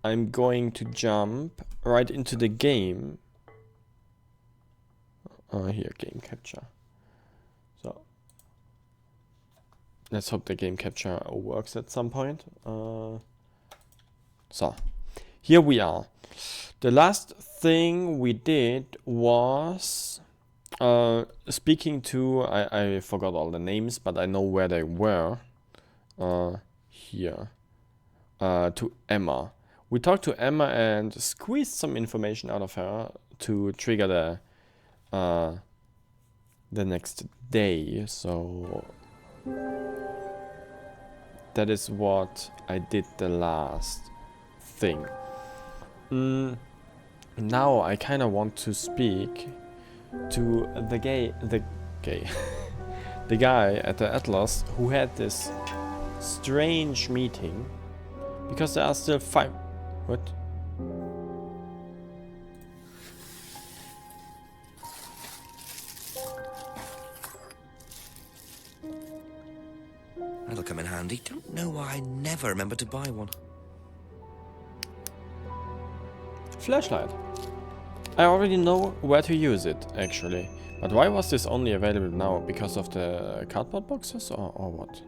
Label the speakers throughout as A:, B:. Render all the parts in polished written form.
A: I'm going to jump right into the game. Here, game capture. So let's hope the game capture works at some point. So here we are. The last thing we did was speaking to, I forgot all the names, but I know where they were. Here. To Emma. We talked to Emma and squeezed some information out of her to trigger the next day. So that is what I did the last thing. Now I kind of want to speak to the the guy at the Atlas who had this strange meeting, because there are still 5. What?
B: That'll come in handy. Don't know why I never remember to buy one.
A: Flashlight. I already know where to use it, actually. But why was this only available now? Because of the cardboard boxes or what?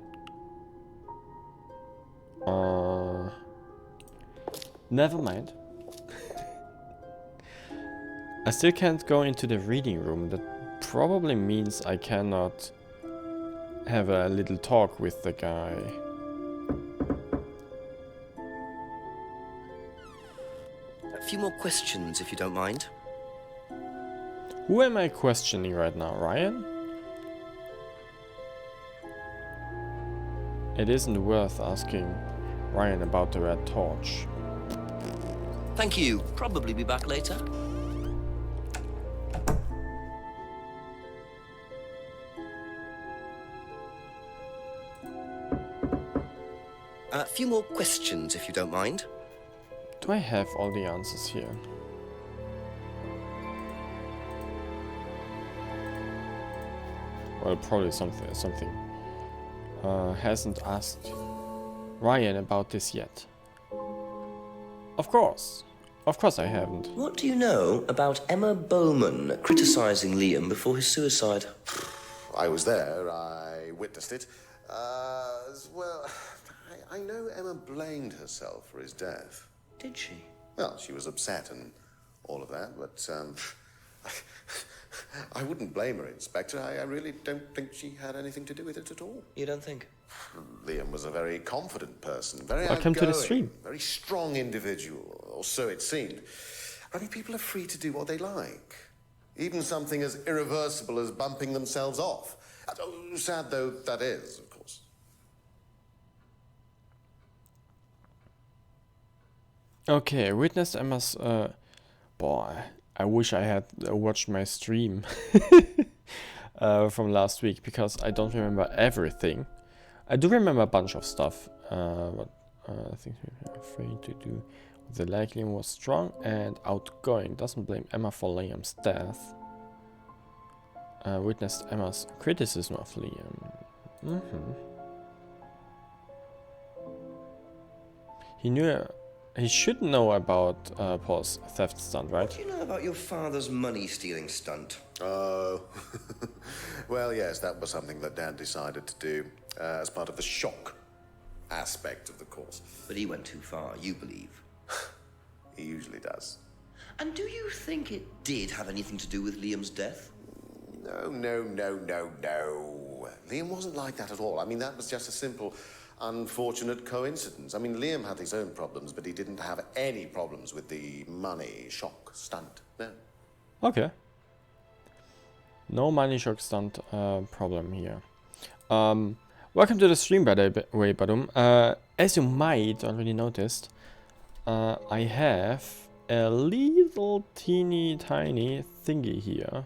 A: Never mind. I still can't go into the reading room. That probably means I cannot have a little talk with the guy.
B: A few more questions, if you don't mind.
A: Who am I questioning right now, Ryan? It isn't worth asking Ryan about the red torch.
B: Thank you. Probably be back later. A few more questions, if you don't mind.
A: Do I have all the answers here? Well, probably something. Hasn't asked Ryan about this yet. Of course I haven't.
B: What do you know about Emma Bowman criticizing Liam before his suicide?
C: I was there. I witnessed it. Well, I know Emma blamed herself for his death.
B: Did she?
C: Well, she was upset and all of that, but I wouldn't blame her, Inspector. I really don't think she had anything to do with it at all.
B: You don't think?
C: Liam was a very confident person, very
A: Welcome to the stream.
C: very strong individual, or so it seemed. I mean, people are free to do what they like. Even something as irreversible as bumping themselves off. Sad though that is, of course.
A: Okay, witnessed Emma's. Boy, I wish I had watched my stream from last week, because I don't remember everything. I do remember a bunch of stuff, but I think we're afraid to do. The lag. Liam was strong and outgoing. Doesn't blame Emma for Liam's death. Witnessed Emma's criticism of Liam. He should know about Paul's theft stunt, right?
B: What do you know about your father's money-stealing stunt?
C: Oh, well, yes, that was something that Dad decided to do as part of the shock aspect of the course.
B: But he went too far, you believe.
C: He usually does.
B: And do you think it did have anything to do with Liam's death?
C: No. Liam wasn't like that at all. I mean, that was just a simple, unfortunate coincidence. I mean, Liam had his own problems, but he didn't have any problems with the money shock stunt. No.
A: Okay. No money shock stunt problem here. Welcome to the stream, by the way, Badum. As you might already noticed, I have a little teeny tiny thingy here.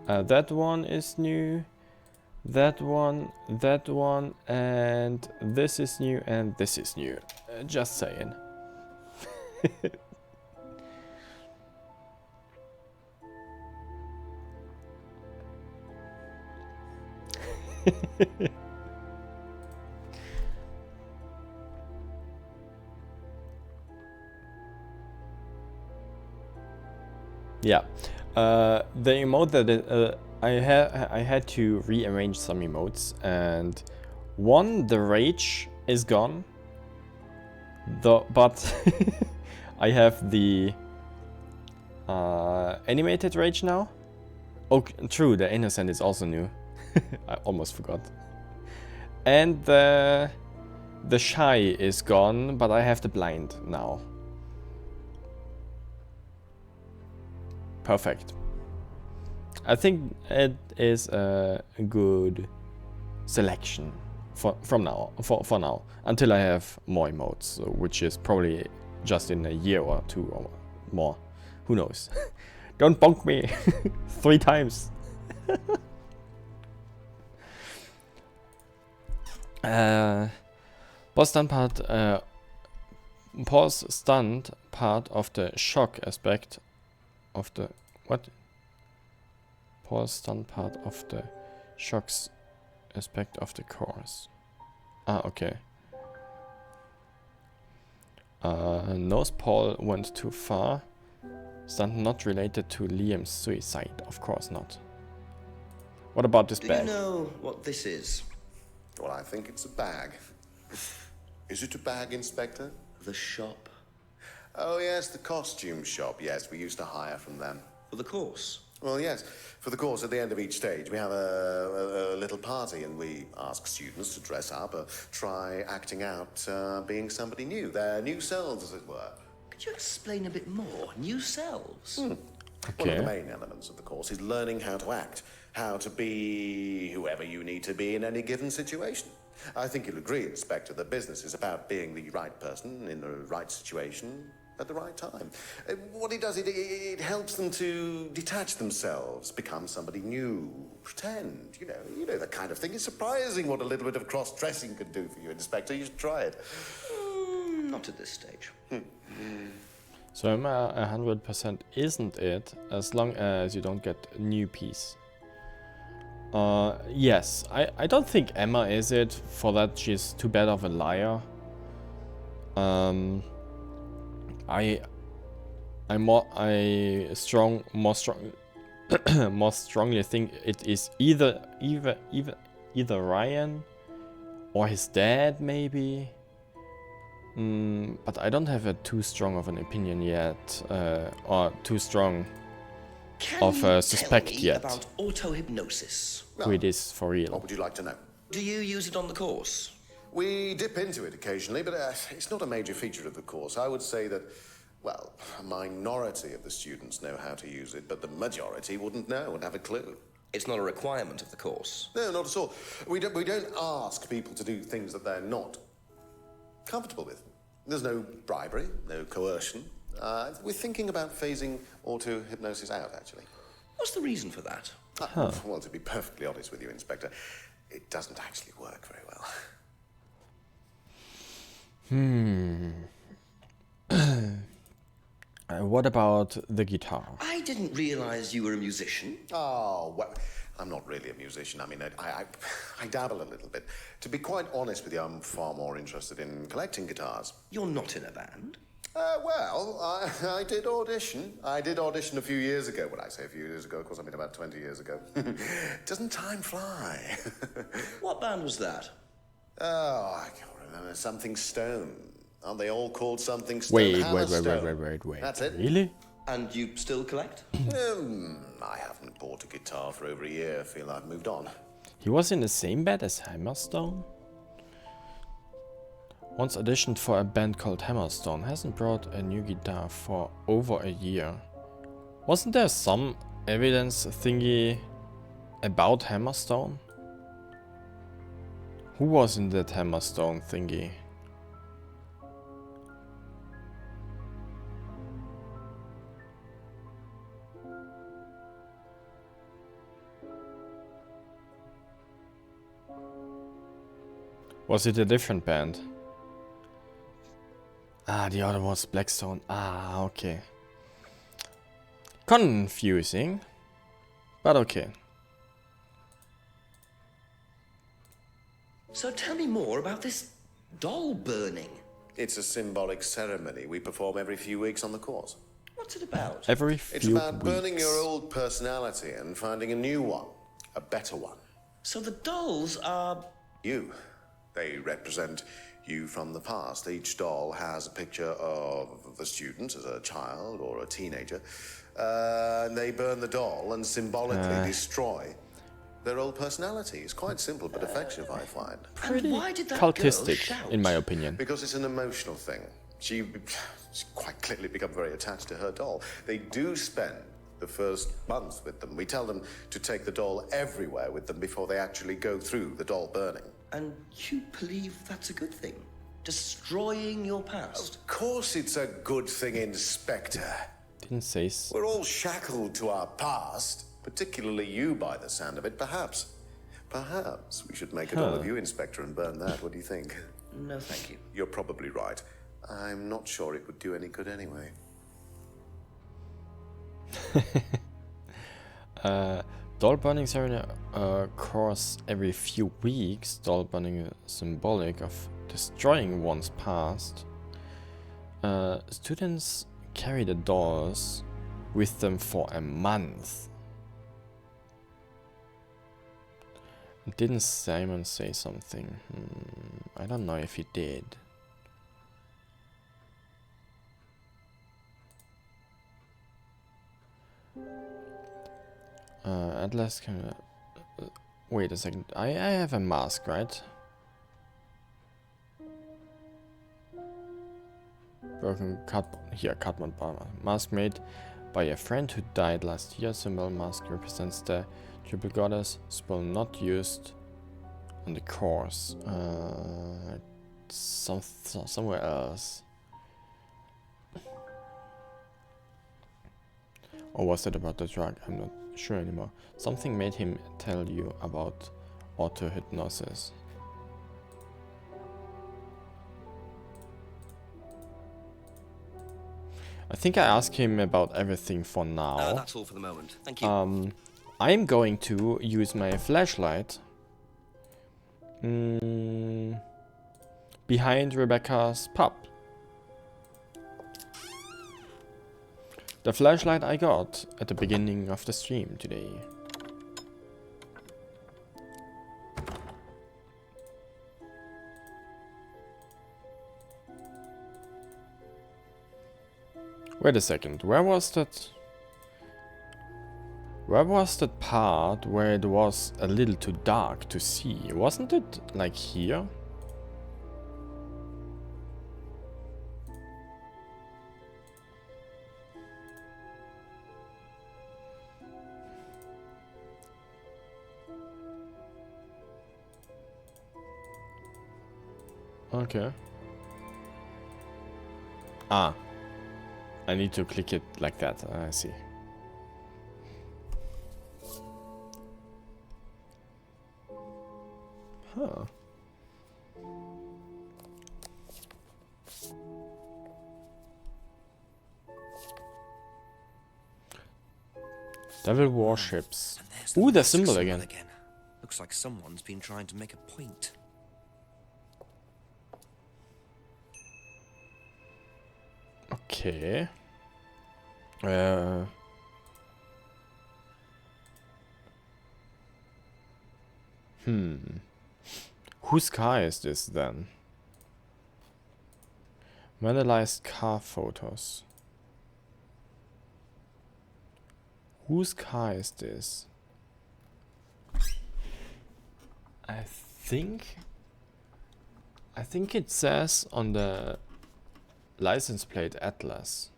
A: That one is new, that one, and this is new, and this is new. Just saying. Yeah. The emote that I had to rearrange some emotes, and one, the rage is gone. But I have the animated rage now. Oh, true, the innocent is also new. I almost forgot. And the shy is gone, but I have the blind now. Perfect. I think it is a good selection for now, until I have more emotes, which is probably just in a year or two or more. Who knows? Don't bonk me 3 times. Pause stunned part of the shock aspect of the what? Pause stunned part of the shocks aspect of the course. Ah, okay. Knows Paul went too far. Stunt not related to Liam's suicide, of course not. What about this bag?
B: Do you know what this is?
C: Well, I think it's a bag. Is it a bag, Inspector?
B: The shop.
C: Oh, yes, the costume shop. Yes, we used to hire from them.
B: For the course?
C: Well, yes. For the course, at the end of each stage, we have a little party, and we ask students to dress up, try acting out being somebody new, their new selves, as it were.
B: Could you explain a bit more? New selves?
C: One of the main elements of the course is learning how to act, how to be whoever you need to be in any given situation. I think you'll agree, Inspector, that business is about being the right person in the right situation at the right time. What it does, it helps them to detach themselves, become somebody new, pretend, you know, that kind of thing. It's surprising what a little bit of cross-dressing can do for you, Inspector. You should try it.
B: Not at this stage.
A: So Emma 100% isn't it, as long as you don't get a new piece. Yes, I don't think Emma is it. For that, she's too bad of a liar. More strongly think it is either Ryan or his dad, maybe. But I don't have a too strong of an opinion yet, or too strong of a suspect yet.
B: About auto-hypnosis?
A: Who it is for real.
C: What would you like to know?
B: Do you use it on the course?
C: We dip into it occasionally, but it's not a major feature of the course. I would say that, well, a minority of the students know how to use it, but the majority wouldn't know and have a clue.
B: It's not a requirement of the course.
C: No, not at all. We don't ask people to do things that they're not comfortable with. There's no bribery, no coercion. We're thinking about phasing auto-hypnosis out, actually.
B: What's the reason for that?
C: Well, to be perfectly honest with you, Inspector, it doesn't actually work very well.
A: What about the guitar?
B: I didn't realize you were a musician.
C: Oh, well, I'm not really a musician. I mean, I dabble a little bit. To be quite honest with you, I'm far more interested in collecting guitars.
B: You're not in a band?
C: Well, I did audition. I did audition a few years ago. When I say a few years ago, of course, I mean about 20 years ago. Doesn't time fly?
B: What band was that?
C: Oh, I can't remember. Something Stone. Aren't they all called Something Stone?
A: Wait.
C: That's it.
A: Really?
B: And you still collect?
C: I haven't bought a guitar for over a year. I feel I've moved on.
A: He was in the same band as Hammerstone? Once auditioned for a band called Hammerstone, hasn't brought a new guitar for over a year. Wasn't there some evidence thingy about Hammerstone? Who was in that Hammerstone thingy? Was it a different band? Ah, the other was Blackstone. Ah, okay. Confusing, but okay.
B: So tell me more about this doll burning.
C: It's a symbolic ceremony we perform every few weeks on the course.
B: What What's it about?
A: Every
C: It's
A: few
C: about burning
A: weeks.
C: your old personality and finding a new one, a better one.
B: So the dolls are...
C: You. They represent you from the past. Each doll has a picture of the student as a child or a teenager. And they burn the doll and symbolically destroy their old personality. It's quite simple but effective, I find.
A: Pretty
B: And why did that girl
A: cultistic,
B: shout?
A: in my opinion.
C: Because it's an emotional thing. She's quite clearly become very attached to her doll. They do spend the first month with them. We tell them to take the doll everywhere with them before they actually go through the doll burning.
B: And you believe that's a good thing? Destroying your past?
C: Of course it's a good thing, Inspector.
A: Didn't say.
C: We're all shackled to our past, particularly you by the sound of it. Perhaps we should make a doll of you, Inspector, and burn that. What do you think?
B: No, thank you.
C: You're probably right. I'm not sure it would do any good anyway.
A: Doll burning ceremony occurs every few weeks. Doll burning is symbolic of destroying one's past. Students carry the dolls with them for a month. Didn't Simon say something? I don't know if he did. Atlas can... wait a second. I have a mask, right? Broken cardboard bar. Mask made by a friend who died last year. Symbol mask represents the triple goddess. Spell not used on the course. Somewhere else. Or was it about the drug? I'm not sure anymore. Something made him tell you about auto-hypnosis. I think I asked him about everything for now.
B: That's all for the moment. Thank you.
A: I'm going to use my flashlight behind Rebecca's pub. The flashlight I got at the beginning of the stream today. Wait a second, where was that? Where was that part where it was a little too dark to see? Wasn't it like here? Okay. Ah. I need to click it like that. I see. Huh. Devil warships. Ooh, the symbol again.
D: Looks like someone's been trying to make a point.
A: Okay. Whose car is this then? Vandalized car photos. Whose car is this? I think it says on the license plate Atlas.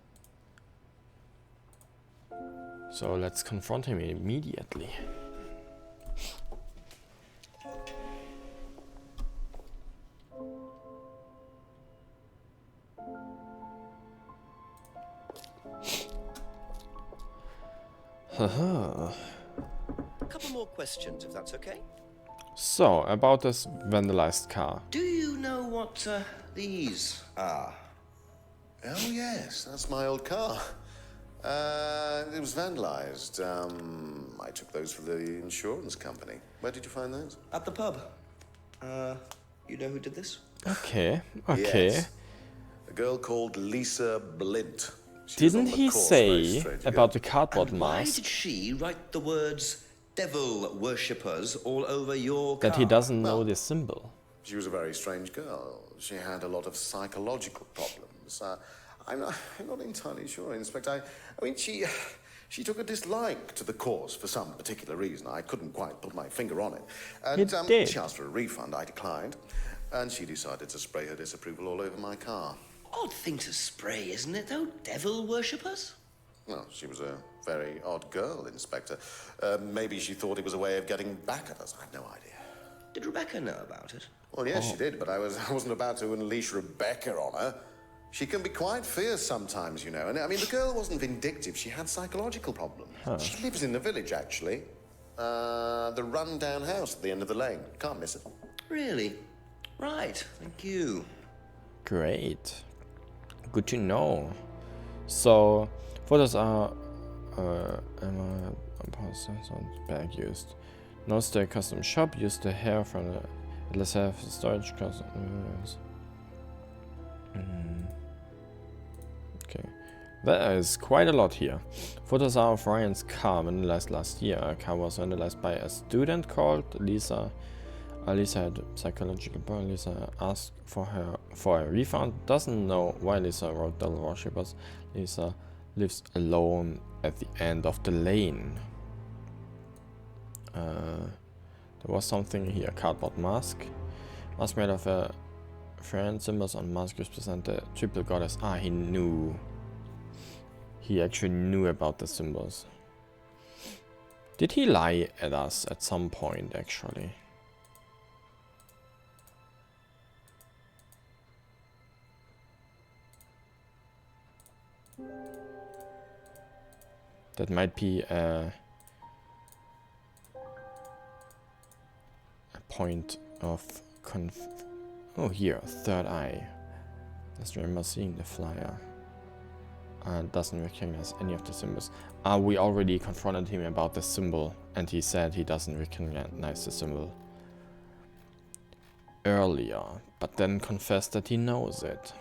A: So let's confront him immediately.
B: A couple more questions, if that's okay.
A: So, about this vandalized car.
B: Do you know what these are?
C: Oh, yes, that's my old car. It was vandalized. I took those for the insurance company. Where did you find those?
B: At the pub. You know who did this?
A: Okay.
C: Yes. A girl called Lisa Blint. She was on
A: Didn't
C: the
A: he
C: course very
A: say
C: straight
A: about
C: ago.
A: the cardboard
B: And why
A: mask
B: did she write the words devil worshippers all over your car?
A: that he doesn't know
C: Well-
A: this symbol?
C: She was a very strange girl. She had a lot of psychological problems. I'm not entirely sure, Inspector. I mean, she took a dislike to the course for some particular reason. I couldn't quite put my finger on it. And
A: You did.
C: she asked for a refund. I declined. And she decided to spray her disapproval all over my car.
B: Odd thing to spray, isn't it, though? Devil worshippers?
C: Well, she was a very odd girl, Inspector. Maybe she thought it was a way of getting back at us. I've no idea.
B: Did Rebecca know about it?
C: Well, yes, she did, but I wasn't about to unleash Rebecca on her. She can be quite fierce sometimes, you know. And I mean, the girl wasn't vindictive. She had psychological problems. She lives in the village, actually. The run-down house at the end of the lane. Can't miss it.
B: Really? Right, thank you.
A: Great. Good to know. So, photos are bag used. No stay custom shop. Use the hair from the let's have storage custom. Okay, there is quite a lot here. Photos are of Ryan's car vandalized last year. A car was vandalized by a student called Lisa. Lisa had psychological problem. Lisa asked for a refund. Doesn't know why Lisa wrote devil worshippers. Lisa lives alone at the end of the lane. There was something here. Cardboard mask. Mask made of a friend. Symbols on mask represent the triple goddess. Ah, he knew. He actually knew about the symbols. Did he lie at us at some point, actually? That might be a point of oh, here, third eye. Just remember seeing the flyer. Doesn't recognize any of the symbols. We already confronted him about the symbol, and he said he doesn't recognize the symbol earlier, but then confessed that he knows it.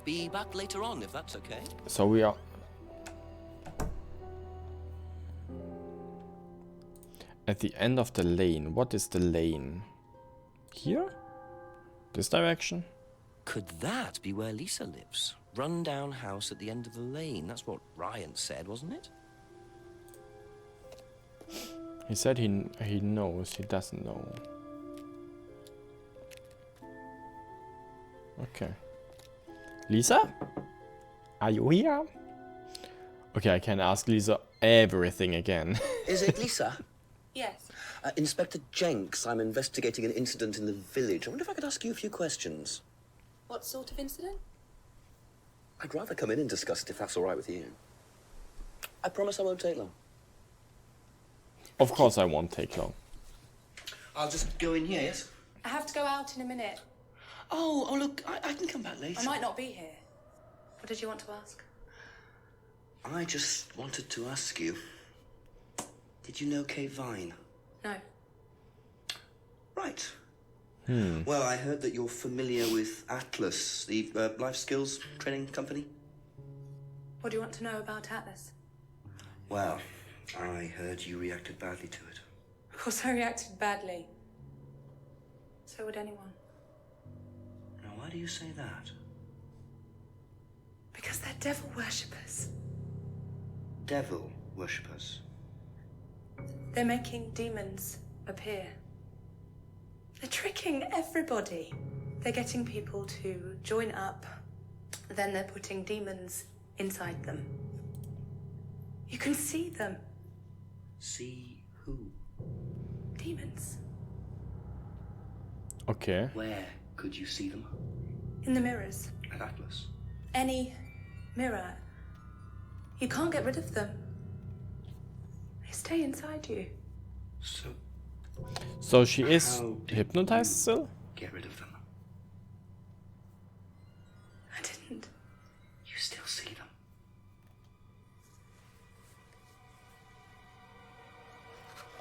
B: Be back later on, if that's okay.
A: So we are at the end of the lane. What is the lane? Here? This direction?
B: Could that be where Lisa lives? Run-down house at the end of the lane. That's what Ryan said, wasn't it?
A: He said he knows. He doesn't know. Okay. Lisa? Are you here? Okay, I can ask Lisa everything again.
B: Is it Lisa?
E: Yes.
B: Inspector Jenks, I'm investigating an incident in the village. I wonder if I could ask you a few questions.
E: What sort of incident?
B: I'd rather come in and discuss it if that's all right with you. I promise I won't take long.
A: Of course I won't take long.
B: I'll just go in here, yes?
E: I have to go out in a minute.
B: Oh, look, I can come back later.
E: I might not be here. What did you want to ask?
B: I just wanted to ask you, did you know Kate Vine?
E: No.
B: Right. Well, I heard that you're familiar with Atlas, the life skills training company.
E: What do you want to know about Atlas?
B: Well, I heard you reacted badly to it.
E: Of course I reacted badly. So would anyone.
B: Now, why do you say that?
E: Because they're devil worshippers.
B: Devil worshippers.
E: They're making demons appear. They're tricking everybody. They're getting people to join up. Then they're putting demons inside them. You can see them.
B: See who?
E: Demons.
A: Okay.
B: Where could you see them?
E: In the mirrors.
B: At Atlas.
E: Any mirror. You can't get rid of them. They stay inside you.
B: So
A: she is
B: How did
A: hypnotized
B: you
A: still?
B: get rid of them?
E: I didn't.
B: You still see them?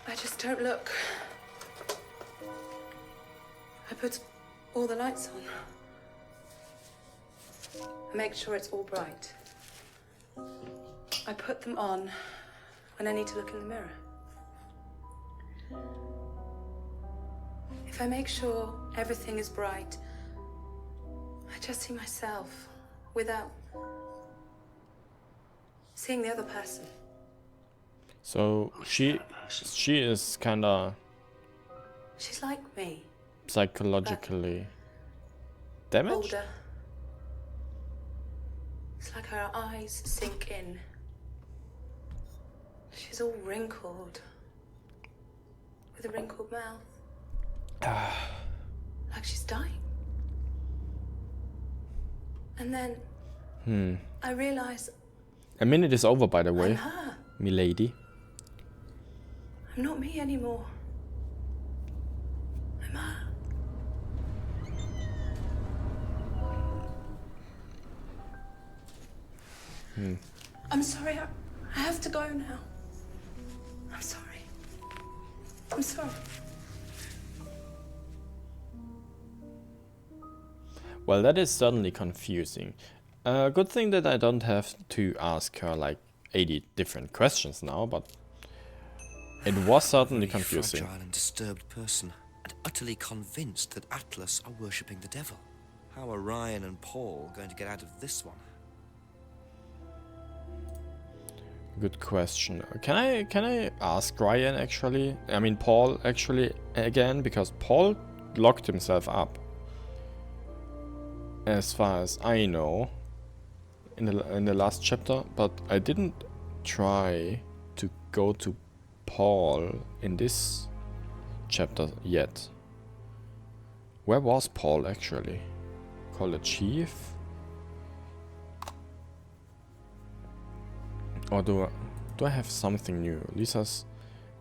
E: I I just don't look. I put all the lights on. I make sure it's all bright. I put them on when I need to look in the mirror. If I make sure everything is bright, I just see myself without seeing the other person.
A: So she is kinda
E: She's like me,
A: psychologically damaged?
E: older. It's like her eyes sink in. She's all wrinkled, with a wrinkled mouth. Like she's dying. And then I realize
A: A minute is over, by the
E: I'm
A: way,
E: her.
A: milady.
E: I'm not me anymore. I'm her. I'm sorry, I have to go now. I'm sorry. I'm sorry.
A: Well, that is certainly confusing. Good thing that I don't have to ask her like 80 different questions now, but it was certainly
D: Very
A: confusing.
D: fragile and disturbed person, and utterly convinced that Atlas are worshipping the devil. How are Ryan and Paul going to get out of this one?
A: Good question. Can I ask Ryan actually? I mean Paul actually again, because Paul locked himself up, as far as I know, in the last chapter. But I didn't try to go to Paul in this chapter yet. Where was Paul actually? Call the chief? Or do I have something new? Lisa's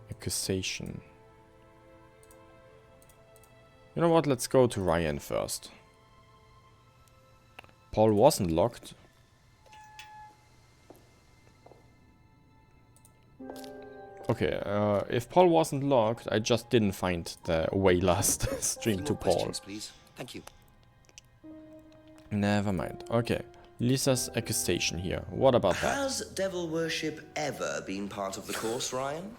A: accusation. You know what? Let's go to Ryan first. Paul wasn't locked. Okay, if Paul wasn't locked, I just didn't find the way last stream
D: Few
A: to
D: more
A: Paul.
D: questions, please. Thank you.
A: Never mind. Okay, Lisa's accusation here. What about that?
B: Has devil worship ever been part of the course, Ryan?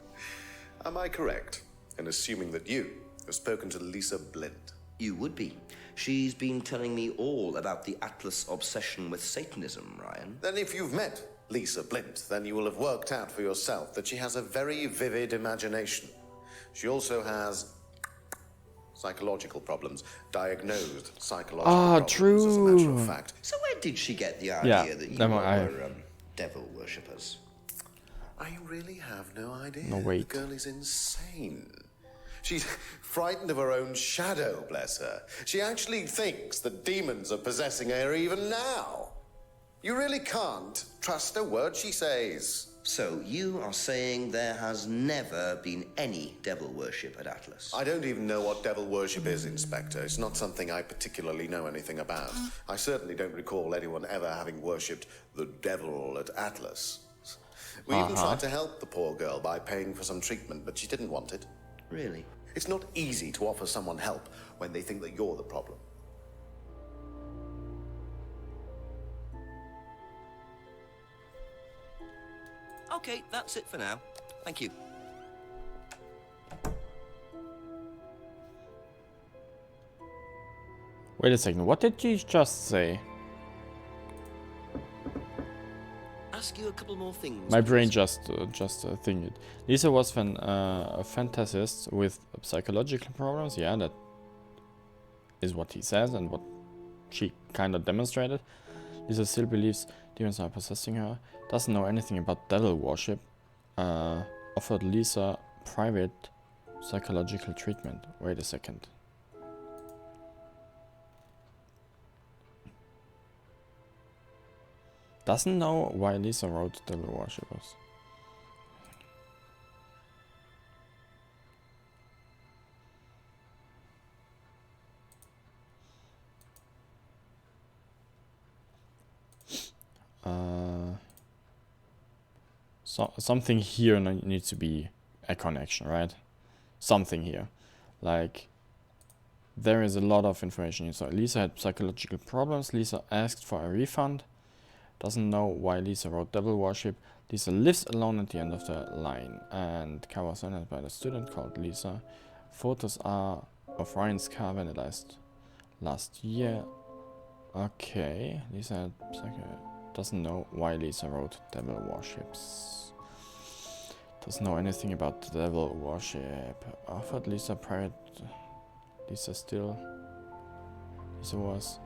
C: Am I correct in assuming that you have spoken to Lisa Blint?
B: You would be. She's been telling me all about the Atlas obsession with Satanism, Ryan.
C: Then if you've met Lisa Blint, then you will have worked out for yourself that she has a very vivid imagination. She also has psychological problems, diagnosed psychological problems, as a matter
A: true.
C: of fact.
B: So where did she get the idea that you
A: never mind,
B: were devil worshippers?
C: I really have no idea.
A: No, wait.
C: The girl is insane. She's frightened of her own shadow, bless her. She actually thinks that demons are possessing her even now. You really can't trust a word she says.
B: So you are saying there has never been any devil worship at Atlas?
C: I don't even know what devil worship is, Inspector. It's not something I particularly know anything about. I certainly don't recall anyone ever having worshipped the devil at Atlas. We even tried to help the poor girl by paying for some treatment, but she didn't want it.
B: Really?
C: It's not easy to offer someone help when they think that you're the problem.
B: Okay, that's it for now. Thank you.
A: Wait a second, what did you just say?
B: Ask you a couple more things.
A: My
B: please.
A: brain just thinking it. Lisa was a fantasist with psychological problems. Yeah, that is what he says and what she kind of demonstrated. Lisa still believes demons are possessing her. Doesn't know anything about devil worship. Offered Lisa private psychological treatment. Wait a second. Doesn't know why Lisa wrote devil worshippers. Something here needs to be a connection, right? Something here. Like, there is a lot of information here. So Lisa had psychological problems. Lisa asked for a refund. Doesn't know why Lisa wrote devil worship. Lisa lives alone at the end of the line. And car was owned by the student called Lisa. Photos are of Ryan's car vandalized last year. Okay, Lisa had doesn't know why Lisa wrote devil worships. Doesn't know anything about the devil worship. Offered Lisa private. Lisa was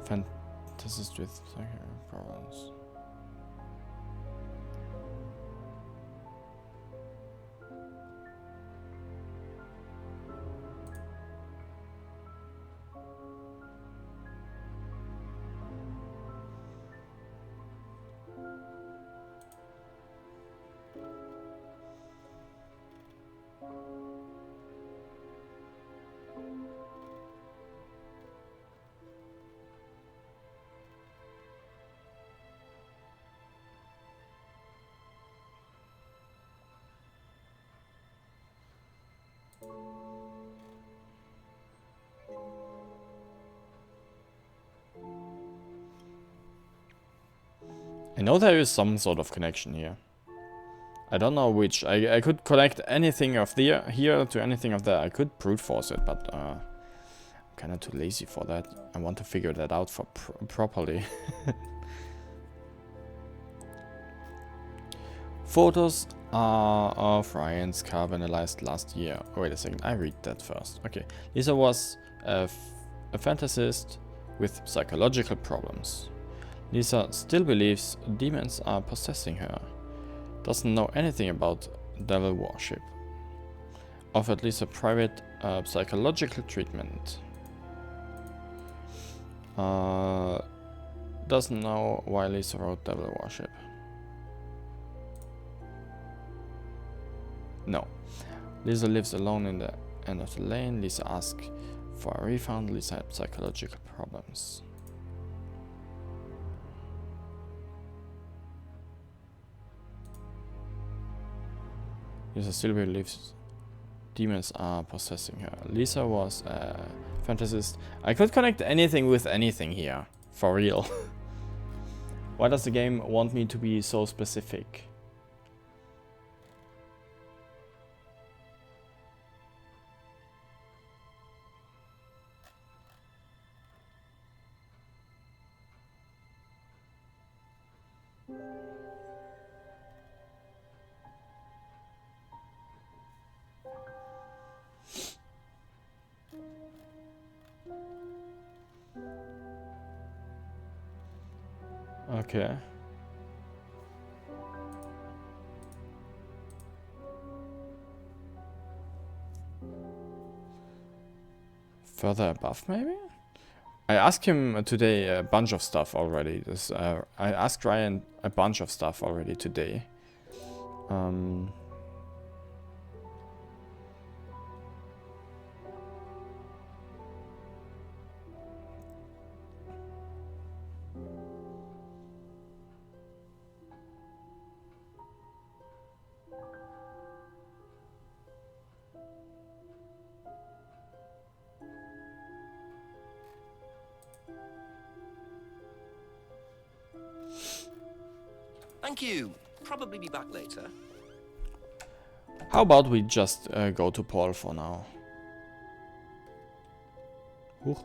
A: fantasist with psychiatric problems. I know there is some sort of connection here. I don't know which. I could connect anything of here to anything of there. I could brute force it, but I'm kind of too lazy for that. I want to figure that out for properly. Photos are of Ryan's car vandalized last year. Wait a second, I read that first. Okay, Lisa was a fantasist with psychological problems. Lisa still believes demons are possessing her. Doesn't know anything about devil worship. Offered Lisa private psychological treatment. Doesn't know why Lisa wrote devil worship. No. Lisa lives alone in the end of the lane. Lisa asked for a refund. Lisa had psychological problems. Lisa still believes demons are possessing her. Lisa was a fantasist. I could connect anything with anything here. For real. Why does the game want me to be so specific? Okay. Further above, maybe? I asked him today a bunch of stuff already. I asked Ryan a bunch of stuff already today.
B: Thank you. Probably be back later.
A: How about we just go to Paul for now? Huch.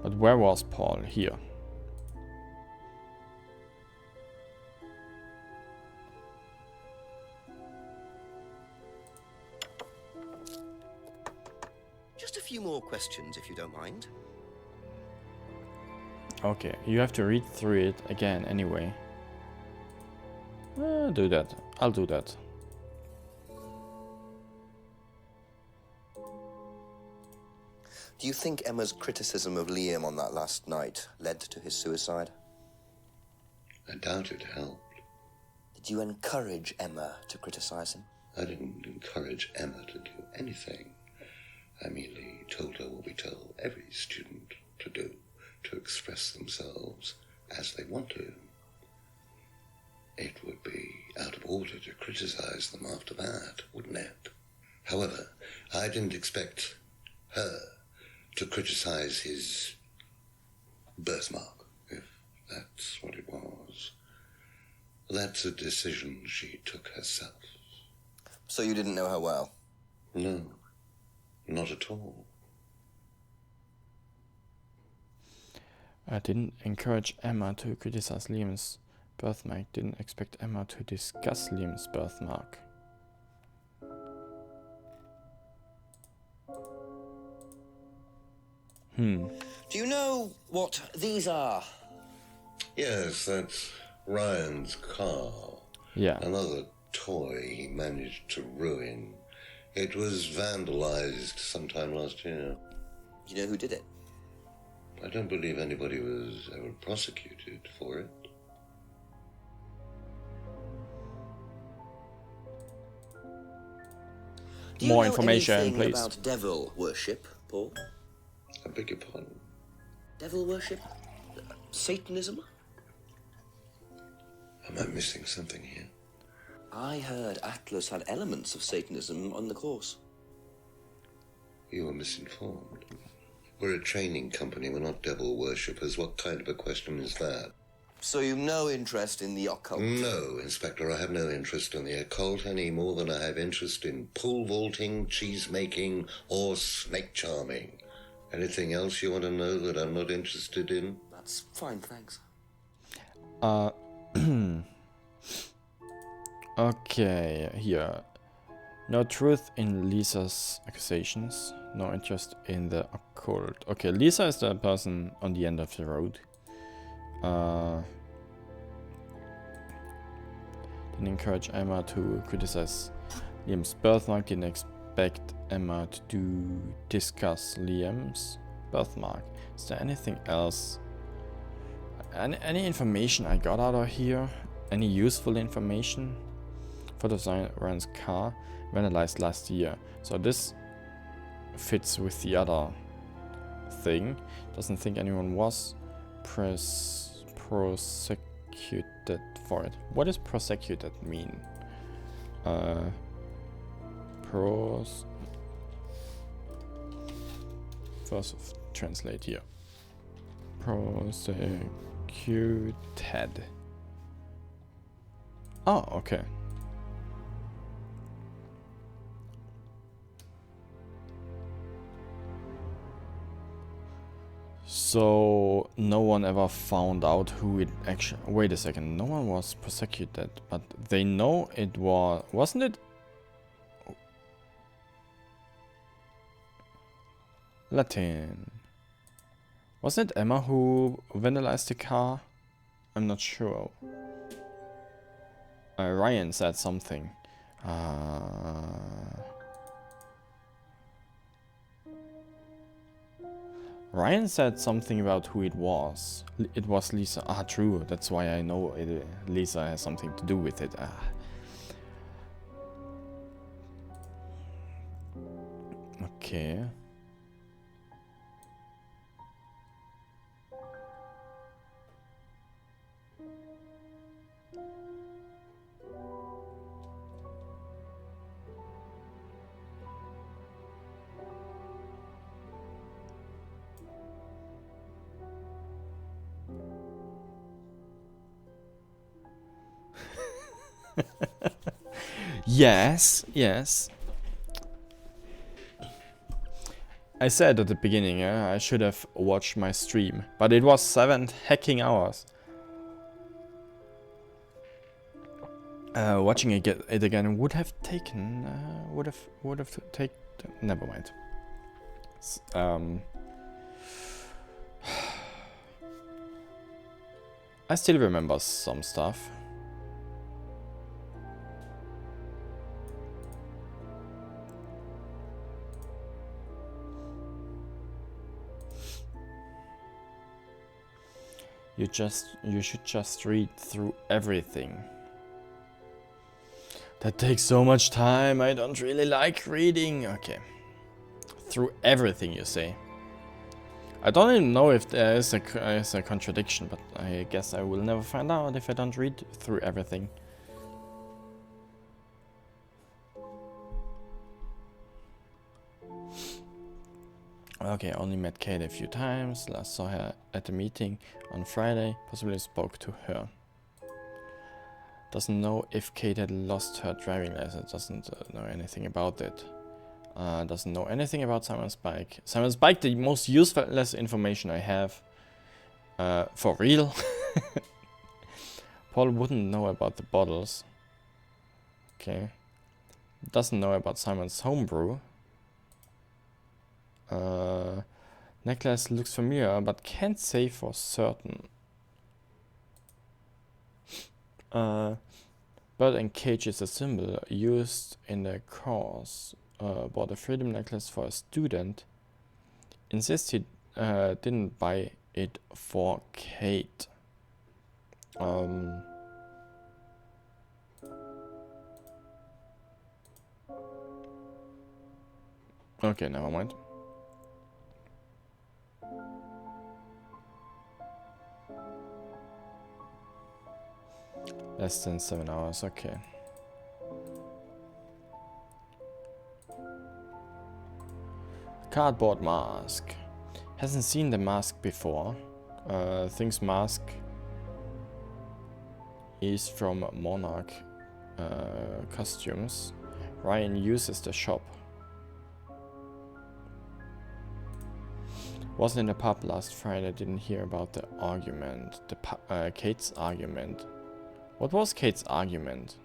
A: But where was Paul? Here.
B: Just a few more questions, if you don't mind.
A: Okay, you have to read through it again anyway. Do that. I'll do that.
D: Do you think Emma's criticism of Liam on that last night led to his suicide?
F: I doubt it helped.
D: Did you encourage Emma to criticize him?
F: I didn't encourage Emma to do anything. every student to do, to express themselves as they want to. It would be out of order to criticize them after that, wouldn't it? However, I didn't expect her to criticize his birthmark, if that's what it was. That's a decision she took herself.
B: So you didn't know her well?
F: No, not at all.
A: I didn't encourage Emma to criticize Liam's birthmark. Didn't expect Emma to discuss Liam's birthmark.
B: Do you know what these are?
F: Yes, that's Ryan's car.
A: Yeah.
F: Another toy he managed to ruin. It was vandalized sometime last year.
B: You know who did it?
F: I don't believe anybody was ever prosecuted for it.
B: Do you
A: More
B: know
A: information,
B: anything
A: please.
B: about devil worship, Paul?
F: I beg your pardon.
B: Devil worship? Satanism?
F: Am I missing something here?
B: I heard Atlas had elements of Satanism on the course.
F: You were misinformed. We're a training company, we're not devil worshippers. What kind of a question is that?
B: So you've no interest in the occult?
F: No, Inspector, I have no interest in the occult any more than I have interest in pole vaulting, cheese making, or snake charming. Anything else you want to know that I'm not interested in?
B: That's fine, thanks.
A: Okay, here. No truth in Lisa's accusations. No interest in the occult. Okay, Lisa is the person on the end of the road. Didn't encourage Emma to criticize Liam's birthmark. Didn't expect Emma to discuss Liam's birthmark. Is there anything else? Any information I got out of here? Any useful information? Photos of Ryan's car vandalized last year. So this fits with the other thing. Doesn't think anyone was prosecuted for it. What does prosecuted mean? First translate here. Prosecuted. Oh, okay. So no one ever found out who it actually... Wait a second, no one was prosecuted, but they know it was... Wasn't it... Latin. Wasn't it Emma who vandalized the car? I'm not sure. Ryan said something. Ryan said something about who it was. It was Lisa. Ah, true. That's why I know it, Lisa has something to do with it. Okay. Yes, yes. I said at the beginning, I should have watched my stream, but it was 7 hacking hours. Watching it again would have taken, would have taken. Never mind. I still remember some stuff. You should just read through everything. That takes so much time. I don't really like reading. Okay. Through everything, you say. I don't even know if there is a contradiction, but I guess I will never find out if I don't read through everything. Okay, I only met Kate a few times. Last saw her at the meeting on Friday. Possibly spoke to her. Doesn't know if Kate had lost her driving license. Doesn't know anything about it. Doesn't know anything about Simon's bike. Simon's bike, the most useless information I have. For real. Paul wouldn't know about the bottles. Okay. Doesn't know about Simon's homebrew. Necklace looks familiar, but can't say for certain. Bird and cage is a symbol used in the course. Bought a freedom necklace for a student. Insists he didn't buy it for Kate. Okay, never mind. Less than 7 hours, okay. Cardboard mask. Hasn't seen the mask before. Thinks mask is from Monarch Costumes. Ryan uses the shop. Wasn't in the pub last Friday, didn't hear about the argument. Kate's argument. What was Kate's argument?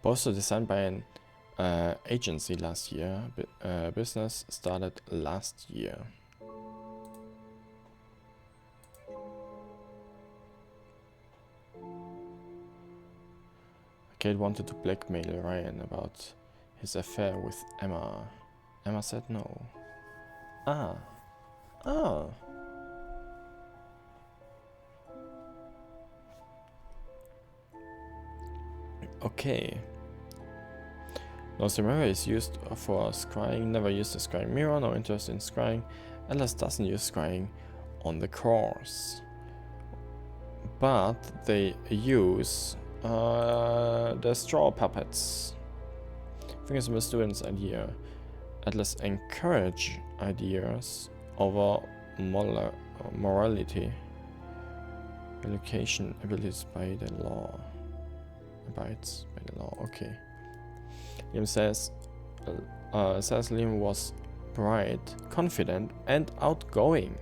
A: Poster designed by an agency last year. Business started last year. Kate wanted to blackmail Ryan about his affair with Emma. Emma said no. Ah. Okay. No, the mirror is used for scrying. Never used a scrying mirror. No interest in scrying. Atlas doesn't use scrying on the course. But they use the straw puppets. I think it's a student's idea. Atlas encourage ideas over morality. Relocation abilities by the law. Abides by the law. Okay. Liam says Liam was bright, confident, and outgoing.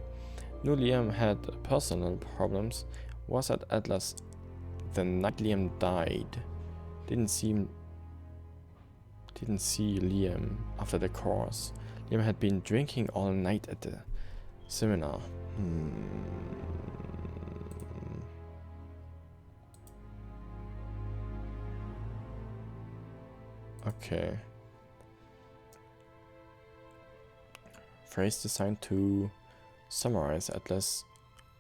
A: Knew Liam had personal problems. Was at Atlas the night Liam died. Didn't see Liam after the course. Liam had been drinking all night at the seminar. Okay. Phrase designed to summarize Atlas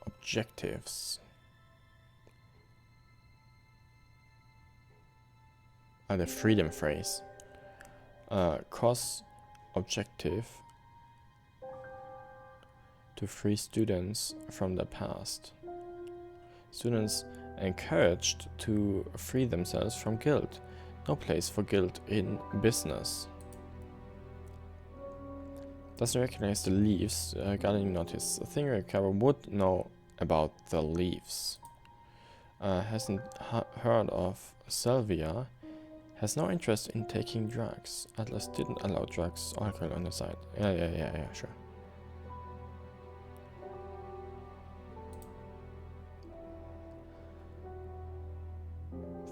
A: objectives. The freedom phrase. Cause objective to free students from the past. Students encouraged to free themselves from guilt. No place for guilt in business. Doesn't recognize the leaves. Gardening notice. Thing recover would know about the leaves. Hasn't heard of Sylvia. Has no interest in taking drugs. Atlas didn't allow drugs or alcohol on the side. Yeah, sure.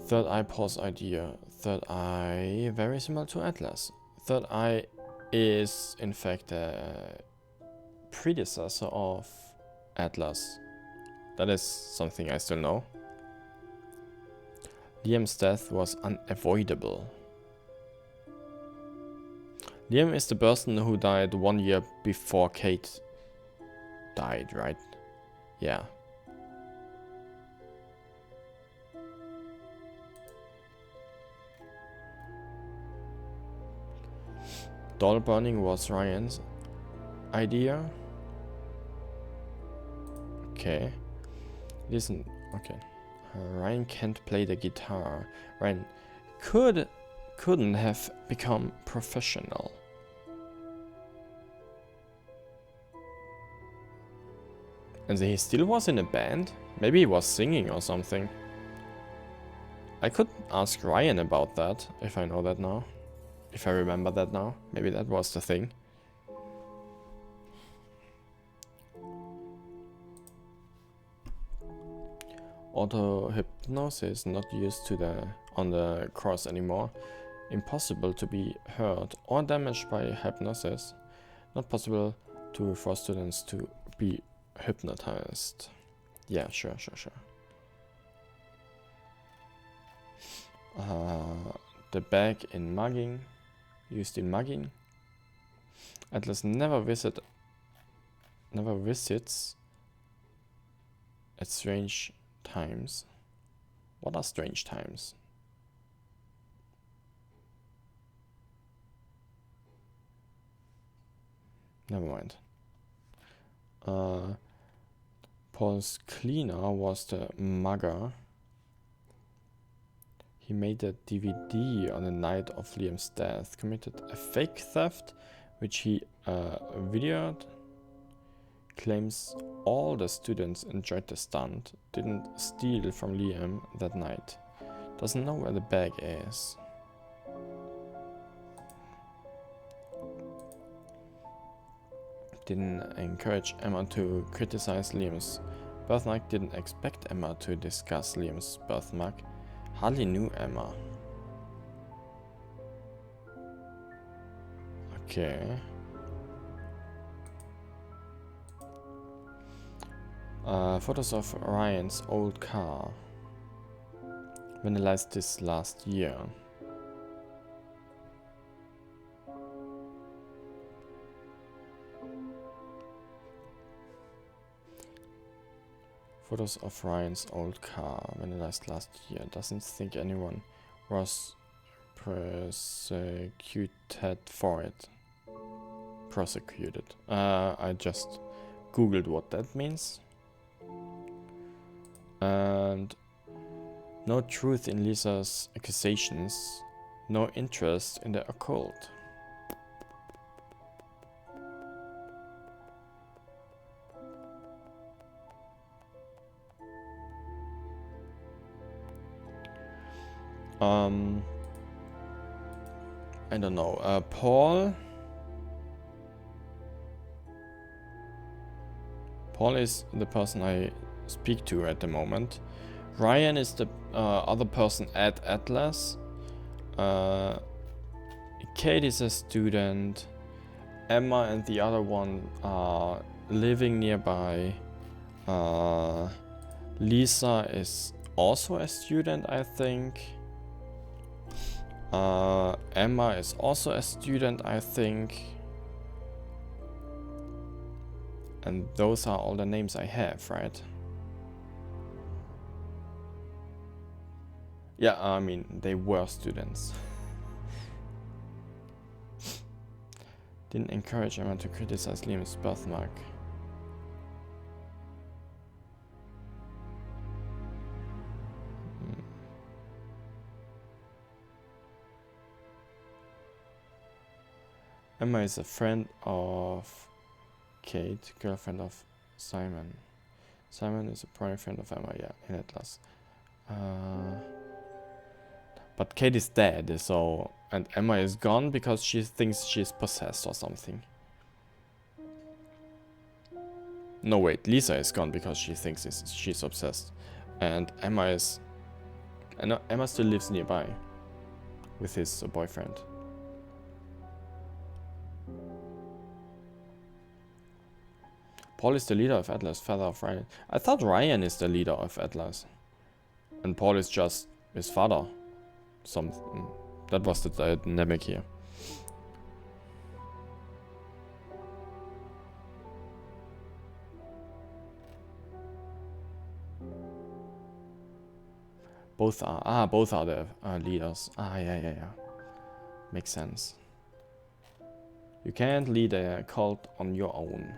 A: Third Eye Paul's idea. Third Eye, very similar to Atlas. Third Eye is in fact a predecessor of Atlas. That is something I still know. Liam's death was unavoidable. Liam is the person who died 1 year before Kate died, right? Yeah. Doll burning was Ryan's idea. Okay. Listen, okay. Ryan can't play the guitar. Ryan couldn't have become professional. And he still was in a band? Maybe he was singing or something. I could ask Ryan about that, if I know that now. If I remember that now. Maybe that was the thing. Auto-hypnosis not used on the cross anymore. Impossible to be hurt or damaged by hypnosis. Not possible for students to be hypnotized. Yeah, sure. The bag in mugging. Used in mugging. Atlas never visits at strange times. What are strange times? Never mind. Paul's cleaner was the mugger. He made a DVD on the night of Liam's death, committed a fake theft, which he videoed. Claims all the students enjoyed the stunt, didn't steal from Liam that night. Doesn't know where the bag is. Didn't encourage Emma to criticize Liam's birthmark. Didn't expect Emma to discuss Liam's birthmark. Hardly knew Emma. Okay. Photos of Ryan's old car. Vandalized this last year. Photos of Ryan's old car. Vandalized last year. Doesn't think anyone was prosecuted for it. Prosecuted. I just googled what that means. And no truth in Lisa's accusations, no interest in the occult. I don't know. Paul is the person I speak to at the moment. Ryan is the other person at Atlas. Kate is a student. Emma and the other one are living nearby. Lisa is also a student, I think. Emma is also a student, I think. And those are all the names I have, right? Yeah, I mean, they were students. Didn't encourage Emma to criticize Liam's birthmark. Emma is a friend of Kate, girlfriend of Simon. Simon is a primary friend of Emma, yeah, in Atlas. But Kate is dead, so... And Emma is gone because she thinks she's possessed or something. No, wait, Lisa is gone because she thinks she's obsessed. And Emma is... And Emma still lives nearby with his boyfriend. Paul is the leader of Atlas, father of Ryan. I thought Ryan is the leader of Atlas. And Paul is just his father. That was the dynamic here. Both are the leaders. Yeah. Makes sense. You can't lead a cult on your own.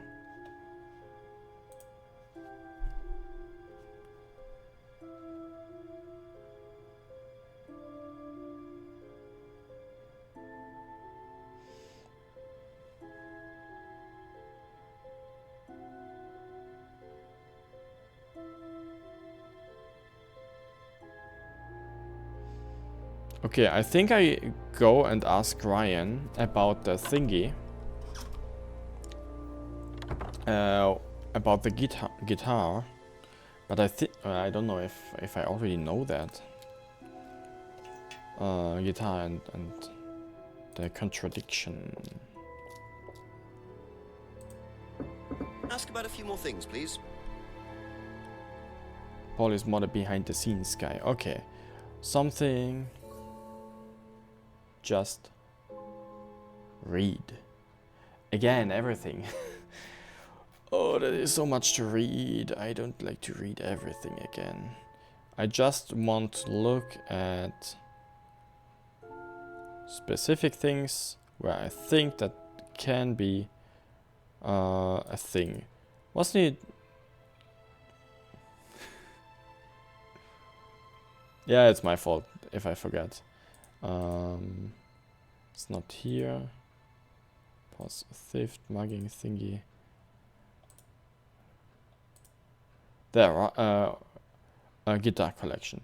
A: Okay, I think I go and ask Ryan about the thingy. About the guitar. But I don't know if I already know that. Guitar and the contradiction.
B: Ask about a few more things, please.
A: Paul is more the behind the scenes guy. Okay. Something. Just read. Again, everything. Oh, there is so much to read. I don't like to read everything again. I just want to look at specific things where I think that can be a thing. Wasn't it? Yeah, it's my fault if I forget. It's not here. Pause, theft, mugging thingy. There, a guitar collection.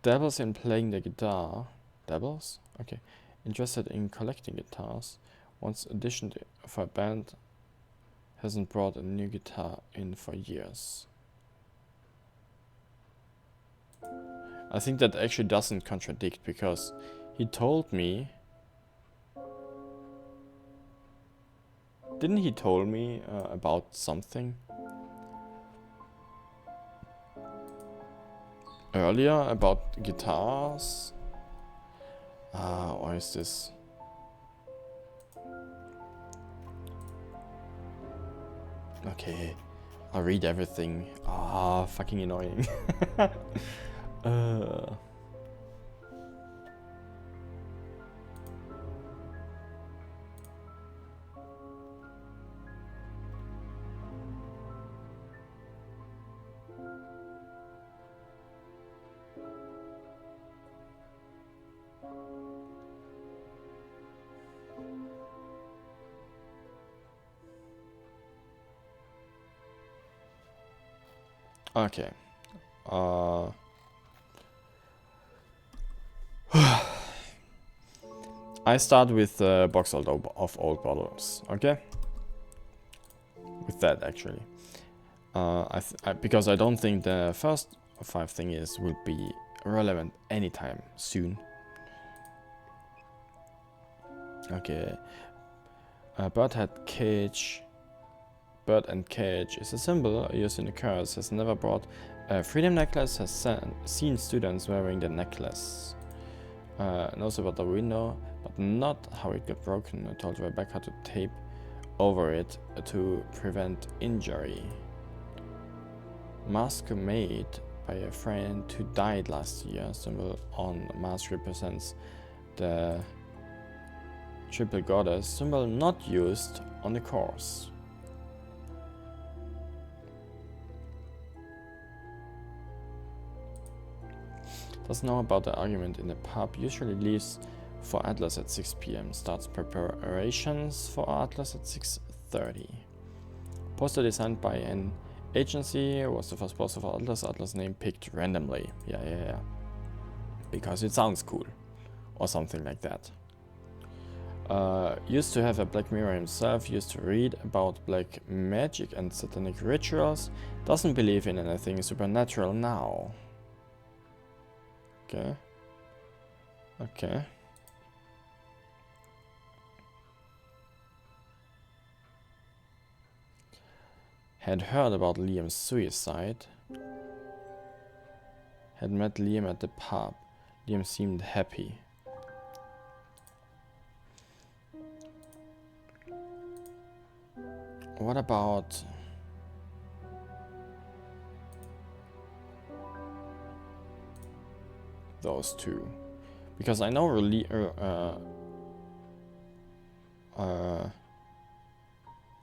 A: Dabbles in playing the guitar. Dabbles? Okay. Interested in collecting guitars. Once auditioned for a band. Hasn't brought a new guitar in for years. I think that actually doesn't contradict because he told me. Didn't he told me about something earlier about guitars? Or is this? Okay, I'll read everything. Fucking annoying. Okay. I start with a box of old bottles, okay? With that, actually. Because I don't think the first 5 thingies will be relevant anytime soon. Okay. Bird and cage is a symbol used in the curse. Has never brought a freedom necklace. Has seen students wearing the necklace. Knows about the window, but not how it got broken. I told Rebecca to tape over it to prevent injury. Mask made by a friend who died last year. Symbol on mask represents the triple goddess. Symbol not used on the course. Doesn't know about the argument in the pub. Usually leaves for Atlas at 6 p.m. Starts preparations for Atlas at 6:30. Poster designed by an agency. Was the first poster for Atlas. Atlas name picked randomly. Yeah. Because it sounds cool. Or something like that. Used to have a black mirror himself. Used to read about black magic and satanic rituals. Doesn't believe in anything supernatural now. Okay. Had heard about Liam's suicide. Had met Liam at the pub. Liam seemed happy. What about... those two? Because I know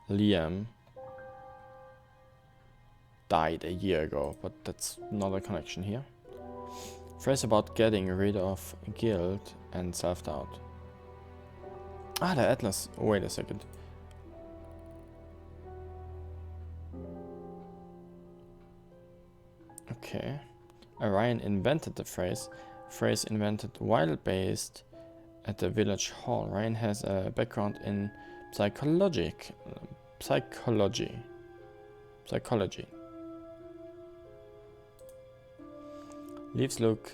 A: Liam died a year ago, but that's not a connection here. Phrase about getting rid of guilt and self-doubt. Ah, the Atlas. Wait a second. Okay. Ryan invented the phrase. Phrase invented while based at the village hall. Ryan has a background in psychology. Leaves look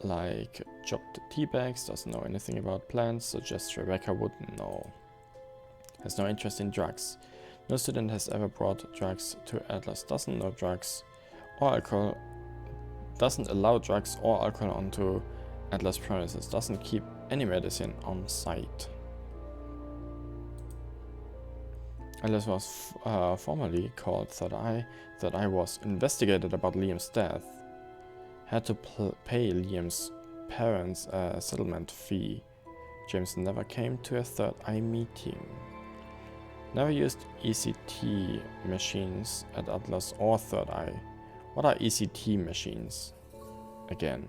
A: like chopped tea bags. Doesn't know anything about plants. Suggests Rebecca would know. Has no interest in drugs. No student has ever brought drugs to Atlas. Doesn't know drugs or alcohol. Doesn't allow drugs or alcohol onto Atlas premises. Doesn't keep any medicine on site. Atlas was formerly called Third Eye. Third Eye was investigated about Liam's death. Had to pay Liam's parents a settlement fee. James never came to a Third Eye meeting. Never used ECT machines at Atlas or Third Eye. What are ECT machines? Again.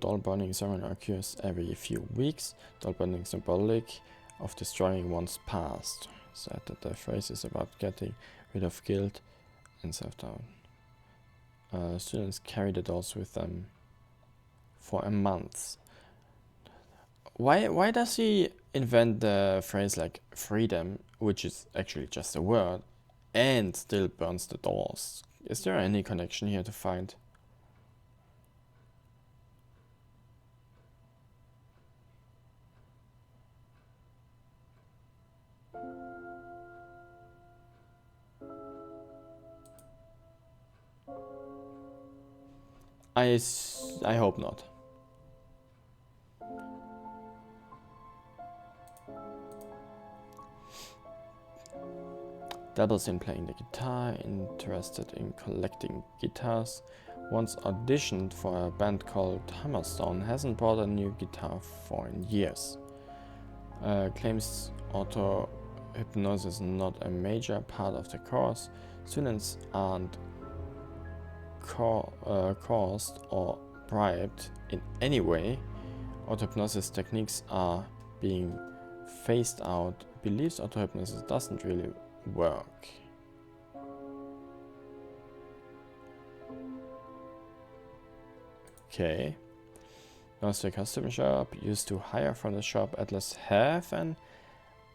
A: Doll burning ceremony occurs every few weeks. Doll burning symbolic of destroying one's past. Said that the phrase is about getting rid of guilt and self-doubt. Students carry the dolls with them for a month. Why does he invent the phrase like freedom, which is actually just a word, and still burns the dolls? Is there any connection here to find? I hope not. Dabbles in playing the guitar, interested in collecting guitars. Once auditioned for a band called Hammerstone, hasn't bought a new guitar for years. Claims auto-hypnosis is not a major part of the course. Students aren't caused or bribed in any way. Auto-hypnosis techniques are being phased out. Believes auto-hypnosis doesn't really work. Okay. Knows the custom shop. Used to hire from the shop. Atlas have an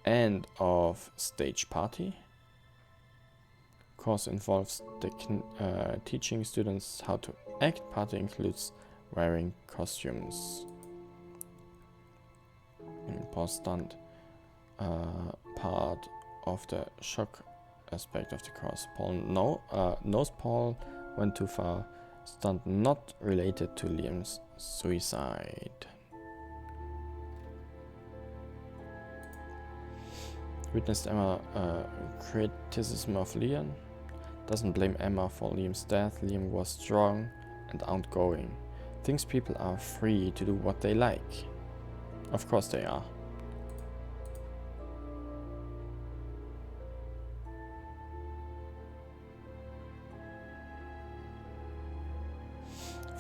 A: end of stage party. Course involves teaching students how to act. Party includes wearing costumes. Paul stunt part of the shock aspect of the course. Paul knows Paul went too far. Stunt not related to Liam's suicide. Witnessed Emma criticism of Liam. Doesn't blame Emma for Liam's death. Liam was strong and outgoing. Thinks people are free to do what they like. Of course they are.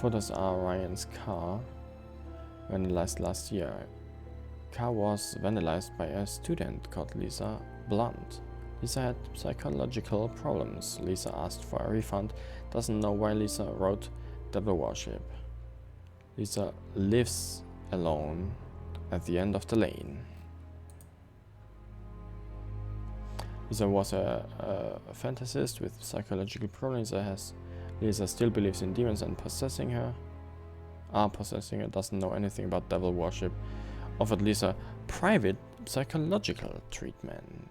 A: Photos are Ryan's car, vandalized last year. Car was vandalized by a student called Lisa Blunt. Lisa had psychological problems. Lisa asked for a refund. Doesn't know why Lisa wrote devil worship. Lisa lives alone at the end of the lane. Lisa was a fantasist with psychological problems. Lisa still believes in demons and possessing her. Doesn't know anything about devil worship. Offered Lisa private psychological treatment.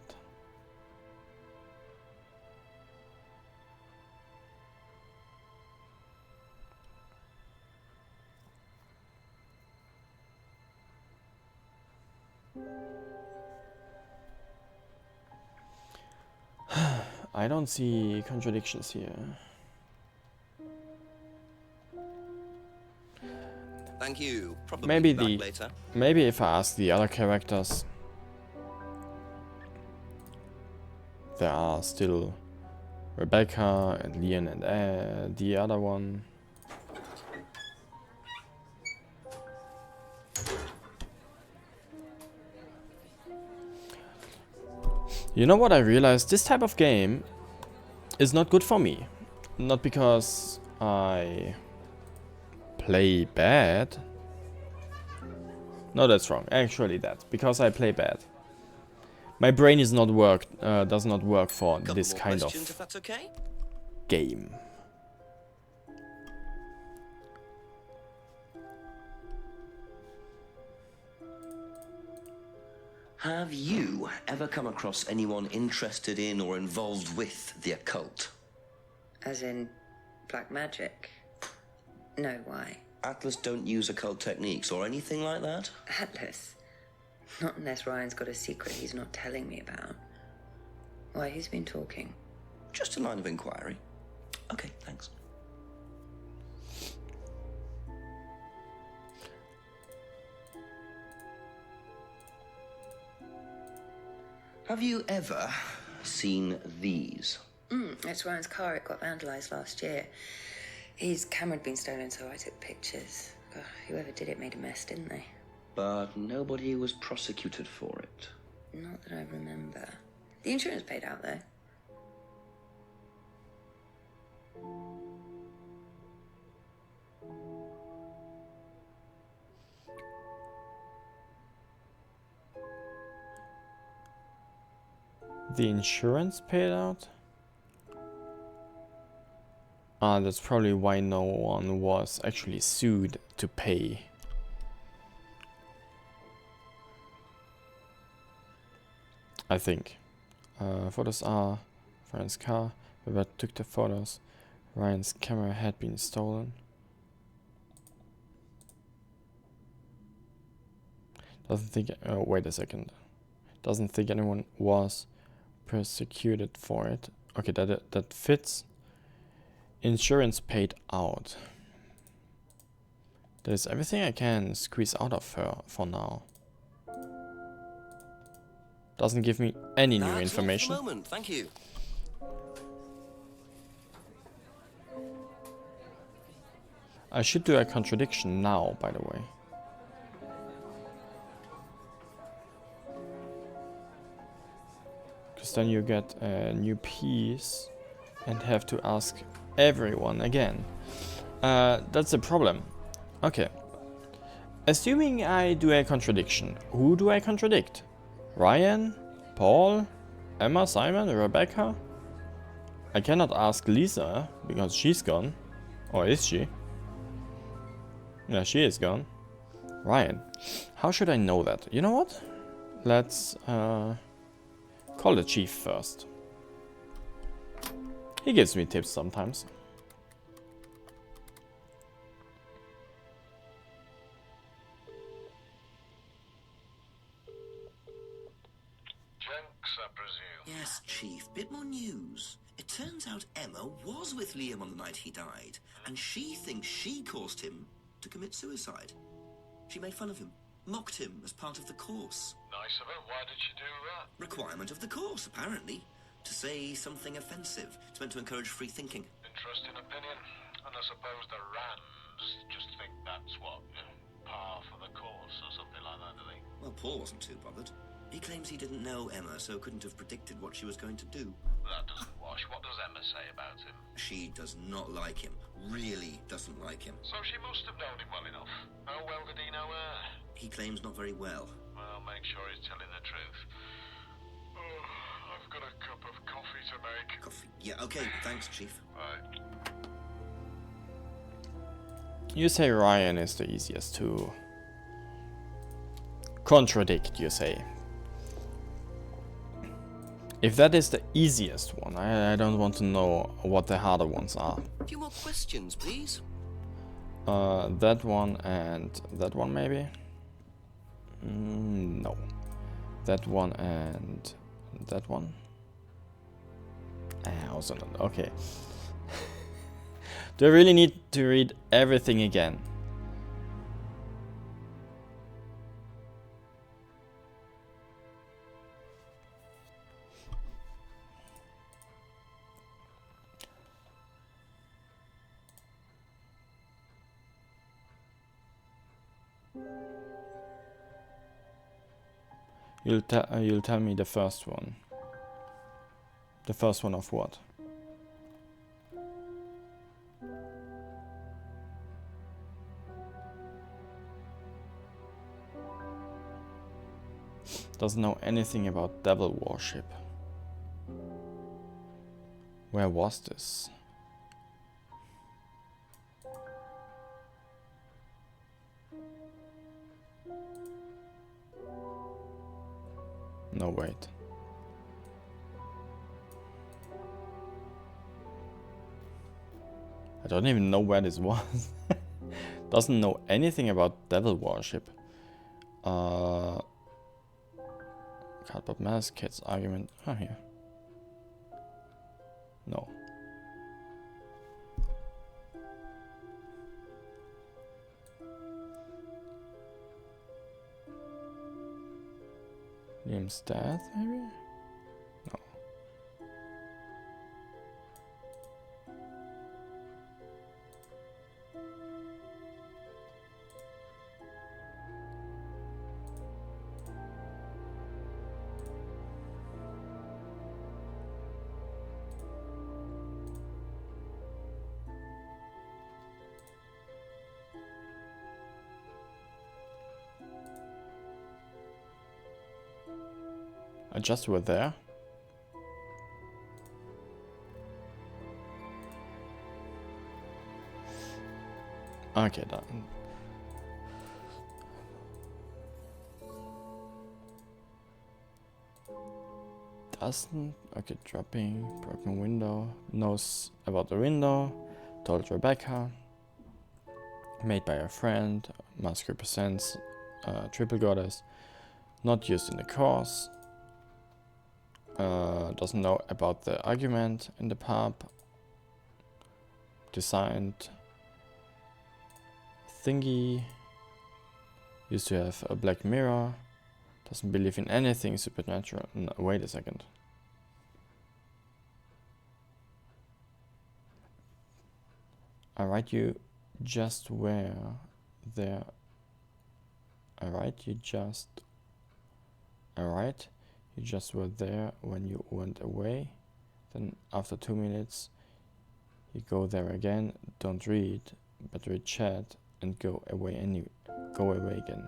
A: I don't see contradictions here.
B: Thank you. Probably
A: Maybe
B: back later.
A: maybe if I ask the other characters, there are still Rebecca and Leon and the other one. You know what I realized? This type of game is not good for me. Not because I play bad. No, that's wrong. Actually, that's because I play bad. My brain is not does not work for
B: Couple
A: this
B: more
A: kind
B: questions,
A: of
B: if that's okay.
A: game.
B: Have you ever come across anyone interested in or involved with the occult?
G: As in black magic? No, why?
B: Atlas don't use occult techniques or anything like that?
G: Atlas? Not unless Ryan's got a secret he's not telling me about. Why, who's been talking?
B: Just a line of inquiry. Okay, thanks. Have you ever seen these?
G: It's Ryan's car. It got vandalised last year. His camera had been stolen, so I took pictures. God, whoever did it made a mess, didn't they?
B: But nobody was prosecuted for it.
G: Not that I remember. The insurance paid out, though.
A: The insurance paid out? Ah, that's probably why no one was actually sued to pay. I think. Photos are Ryan's car. Whoever took the photos. Ryan's camera had been stolen. Doesn't think. Oh, wait a second. Doesn't think anyone was persecuted for it. Okay, that fits. Insurance paid out. That is everything I can squeeze out of her for now. Doesn't give me any new
B: That's all
A: information.
B: for the moment. Thank you.
A: I should do a contradiction now, by the way. Because then you get a new piece and have to ask everyone again. That's the problem. Okay. Assuming I do a contradiction, who do I contradict? Ryan? Paul? Emma? Simon? Rebecca? I cannot ask Lisa because she's gone. Or is she? Yeah, she is gone. Ryan. How should I know that? You know what? Let's call the chief first. He gives me tips sometimes.
H: Jenks, I presume.
B: Yes, Chief. Bit more news. It turns out Emma was with Liam on the night he died, and she thinks she caused him to commit suicide. She made fun of him, mocked him as part of the course.
H: Nice of her. Why did she do that?
B: Requirement of the course, apparently. To say something offensive. It's meant to encourage free thinking.
H: Interesting opinion. And I suppose the Rands just think that's what, par for the course or something like that, do they?
B: Well, Paul wasn't too bothered. He claims he didn't know Emma, so couldn't have predicted what she was going to do.
H: That doesn't wash. What does Emma say about him?
B: She does not like him. Really doesn't like him.
H: So she must have known him well enough. How well did he know her?
B: He claims not very well.
H: Well, make sure he's telling the truth. Oh, I've got a cup of coffee to make.
B: Coffee. Yeah, okay, thanks, Chief.
H: Right.
A: You say Ryan is the easiest to contradict, you say. If that is the easiest one, I don't want to know what the harder ones are.
B: A few more questions, please.
A: That one and that one maybe? No. that one and that one. Also not. Okay. Do I really need to read everything again? You'll tell me the first one. The first one of what? Doesn't know anything about devil worship. Where was this? No, wait. I don't even know where this was. Doesn't know anything about devil worship. Cardboard mask, kids argument. Oh, here. No. Liam's death, maybe? No. I just were there. Okay, done. Doesn't. Okay, dropping. Broken window. Knows about the window. Told Rebecca. Made by a friend. Mask represents triple goddess. Not used in the course. Doesn't know about the argument in the pub. Designed thingy. Used to have a black mirror. Doesn't believe in anything supernatural. No, wait a second. Alright, you just were there. Alright, you just were there when you went away. Then after 2 minutes, you go there again. Don't read, but read chat and go away again.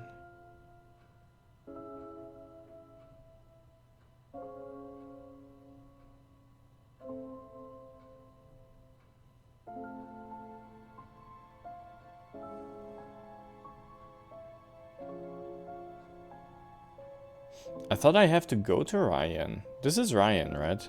A: I thought I have to go to Ryan. This is Ryan, right?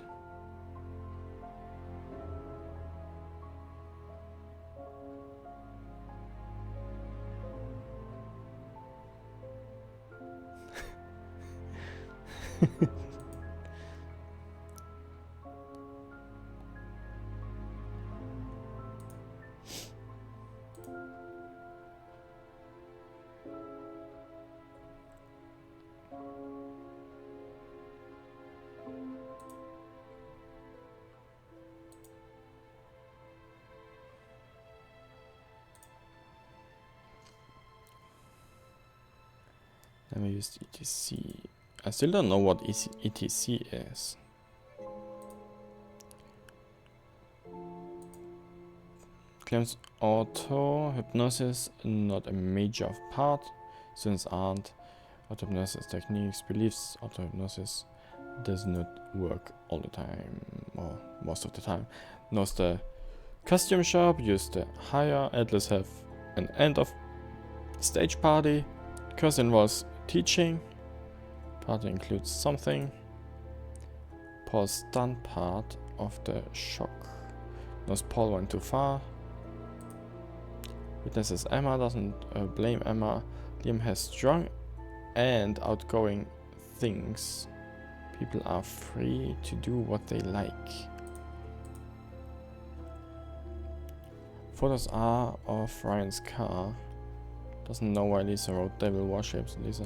A: Let me use etc. I still don't know what etc is. Claims auto hypnosis not a major part. Students aren't auto hypnosis techniques. Believes auto hypnosis does not work all the time or most of the time. Knows the costume shop. Used the hire. Atlas have an end of stage party. Course involves teaching. Party includes something. Paul's stunt part of the shock. Knows Paul went too far. Witnesses Emma, doesn't blame Emma. Liam has strong and outgoing thinks people are free to do what they like. Photos are of Ryan's car. Doesn't know why Lisa wrote devil worships. Lisa.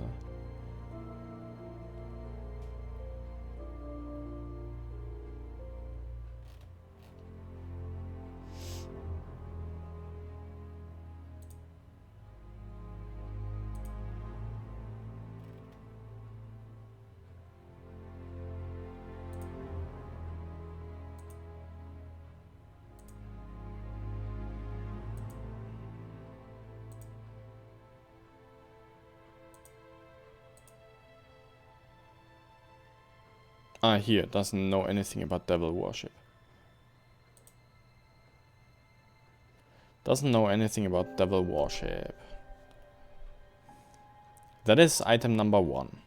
A: Ah, here, doesn't know anything about devil worship. Doesn't know anything about devil worship. That is item number 1.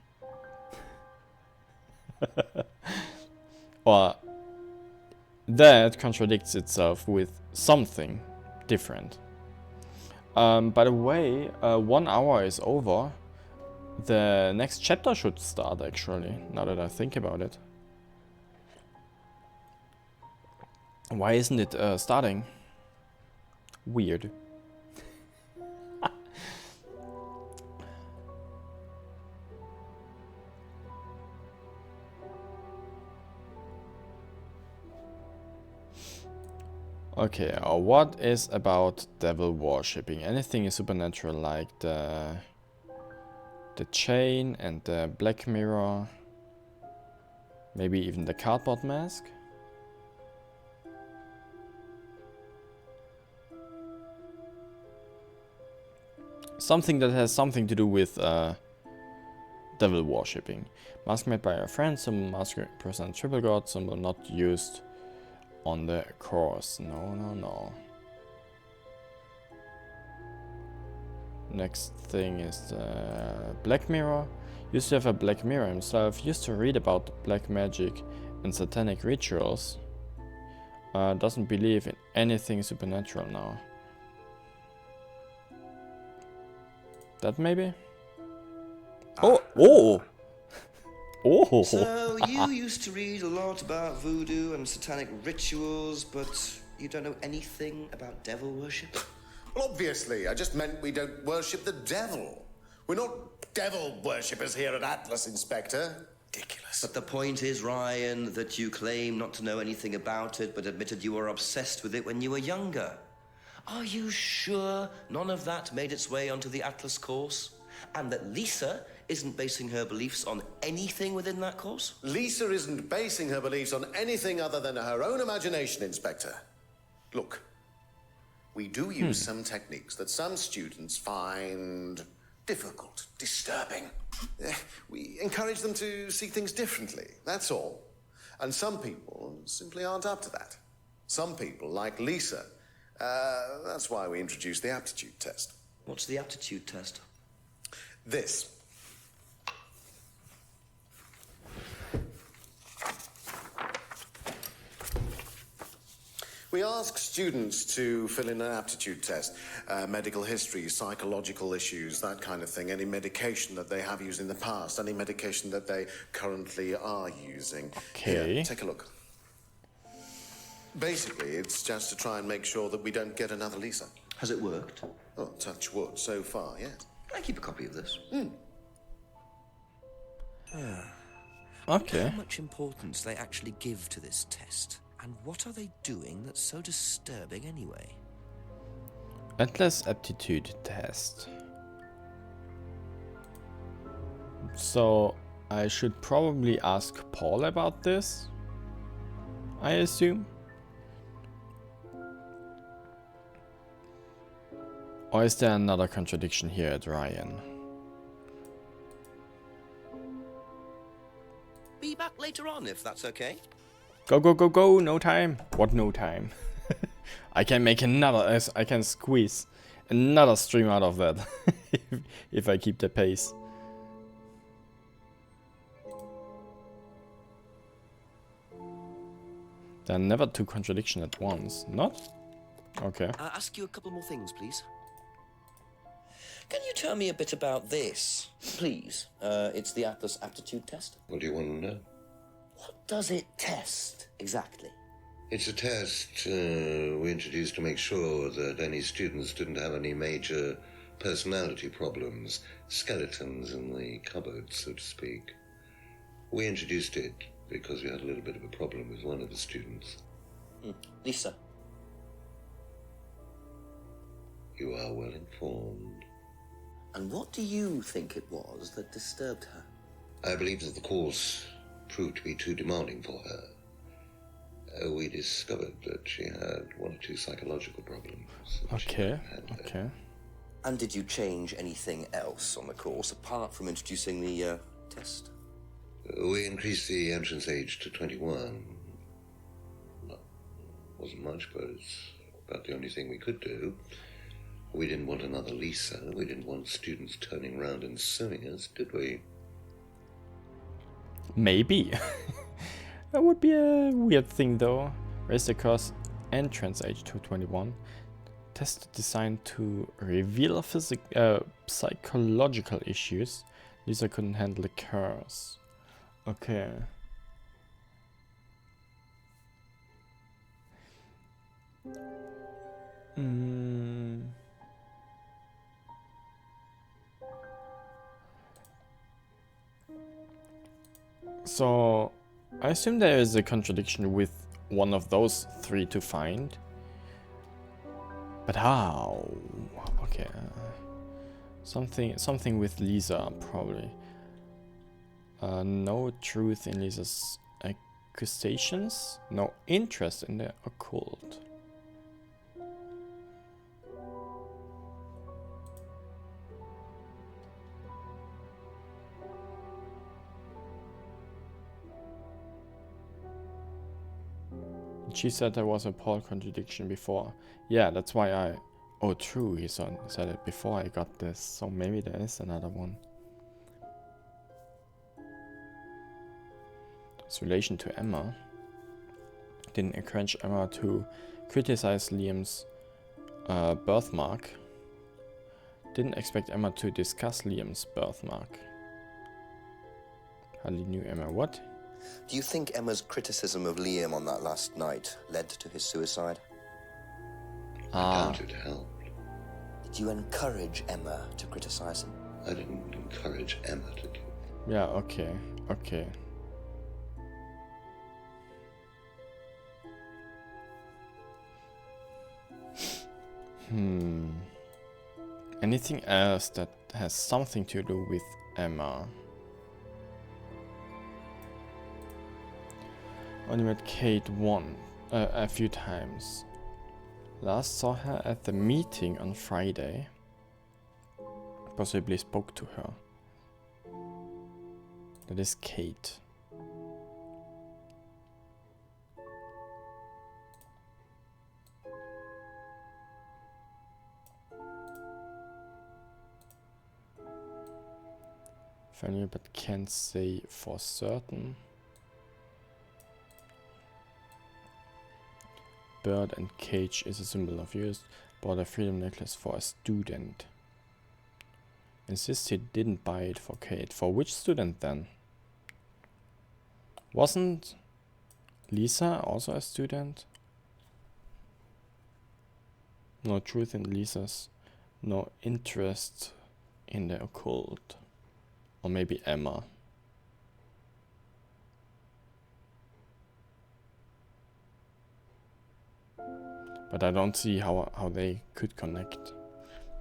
A: Or that contradicts itself with something different. By the way, 1 hour is over. The next chapter should start actually, now that I think about it. Why isn't it starting? Weird. Okay, what is about devil worshipping? Anything is supernatural, like the chain and the black mirror. Maybe even the cardboard mask? Something that has something to do with devil worshipping. Mask made by a friend, some mask represent triple god, symbol not used on the course. No, no, no. Next thing is the black mirror. Used to have a black mirror himself. Used to read about black magic and satanic rituals. Doesn't believe in anything supernatural now. That maybe? Oh! Oh! Oh!
D: So, you used to read a lot about voodoo and satanic rituals, but you don't know anything about devil worship?
C: Well, obviously, I just meant we don't worship the devil. We're not devil worshippers here at Atlas, Inspector. Ridiculous.
D: But the point is, Ryan, that you claim not to know anything about it, but admitted you were obsessed with it when you were younger. Are you sure none of that made its way onto the Atlas course? And that Lisa isn't basing her beliefs on anything within that course?
C: Lisa isn't basing her beliefs on anything other than her own imagination, Inspector. Look, we do use some techniques that some students find difficult, disturbing. We encourage them to see things differently, that's all. And some people simply aren't up to that. Some people, like Lisa, that's why we introduced the aptitude test.
D: What's the aptitude test?
C: This. We ask students to fill in an aptitude test. Medical history, psychological issues, that kind of thing. Any medication that they have used in the past, any medication that they currently are using.
A: Okay.
C: Here, take a look. Basically, it's just to try and make sure that we don't get another Lisa.
D: Has it worked?
C: Oh, touch wood, so far, yes.
D: Can I keep a copy of this?
A: Okay.
D: How much importance they actually give to this test? And what are they doing that's so disturbing anyway?
A: Atlas aptitude test. So I should probably ask Paul about this, I assume. Or is there another contradiction here at Ryan?
D: Be back later on, if that's okay.
A: Go, go, go, go, no time. What no time? I can make another, I can squeeze another stream out of that if I keep the pace. There are never two contradictions at once, not? Okay.
D: Ask you a couple more things, please. Can you tell me a bit about this, please? It's the Atlas aptitude test.
F: What do you want to know?
D: What does it test, exactly?
F: It's a test we introduced to make sure that any students didn't have any major personality problems, skeletons in the cupboard, so to speak. We introduced it because we had a little bit of a problem with one of the students.
D: Lisa.
F: You are well informed.
D: And what do you think it was that disturbed her?
F: I believe that the course proved to be too demanding for her. We discovered that she had one or two psychological problems.
A: Okay, okay.
D: And did you change anything else on the course apart from introducing the test?
F: We increased the entrance age to 21. Wasn't much, but it's about the only thing we could do. We didn't want another Lisa. We didn't want students turning around and suing us, did we?
A: Maybe. That would be a weird thing though. Raise the course entrance age to 21. Test designed to reveal psychological issues. Lisa couldn't handle the curse. Okay. So, I assume there is a contradiction with one of those three to find. But how? Okay. Something with Lisa, probably. No truth in Lisa's accusations. No interest in the occult. She said there was a Paul contradiction before. Yeah, that's why I... Oh, true, he said it before I got this. So maybe there is another one. His relation to Emma didn't encourage Emma to criticize Liam's birthmark. Didn't expect Emma to discuss Liam's birthmark. Hardly knew Emma. What?
D: Do you think Emma's criticism of Liam on that last night led to his suicide?
F: I doubt it helped.
D: Did you encourage Emma to criticize him?
F: I didn't encourage Emma to do.
A: Yeah, okay, okay. Anything else that has something to do with Emma? Only met Kate a few times. Last saw her at the meeting on Friday. Possibly spoke to her. That is Kate. Funny, but can't say for certain. Bird and cage is a symbol of use. Bought a freedom necklace for a student. Insists he didn't buy it for Kate. For which student then? Wasn't Lisa also a student? No truth in Lisa's. No interest in the occult. Or maybe Emma. But I don't see how they could connect.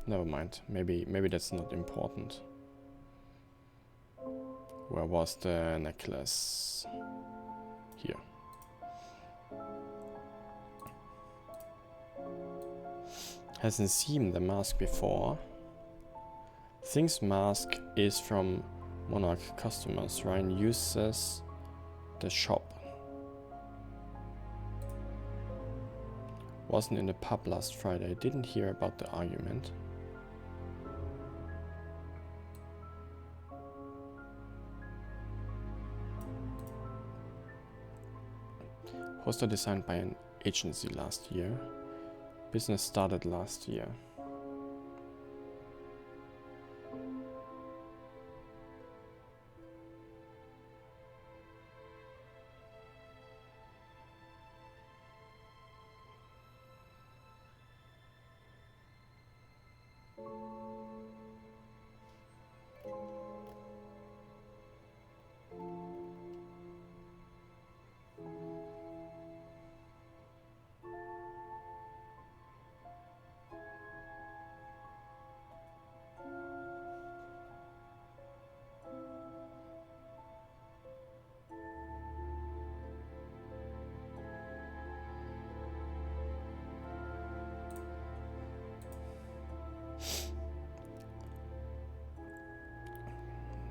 A: Never mind. Maybe that's not important. Where was the necklace? Here. Hasn't seen the mask before. Thinks mask is from Monarch customers. Ryan uses the shop. Wasn't in the pub last Friday. Didn't hear about the argument. Poster designed by an agency last year. Business started last year.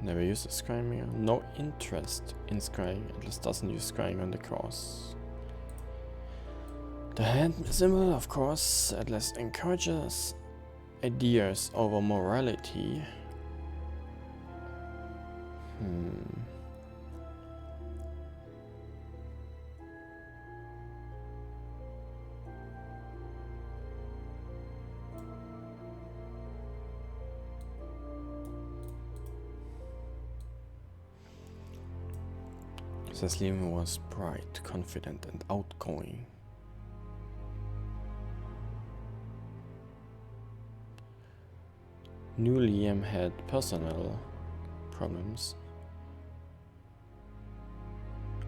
A: Never used a scrying mirror. No interest in scrying. Atlas doesn't use scrying on the course. The hand symbol, of course. Atlas encourages ideas over morality. Says Liam was bright, confident, and outgoing. New Liam had personal problems.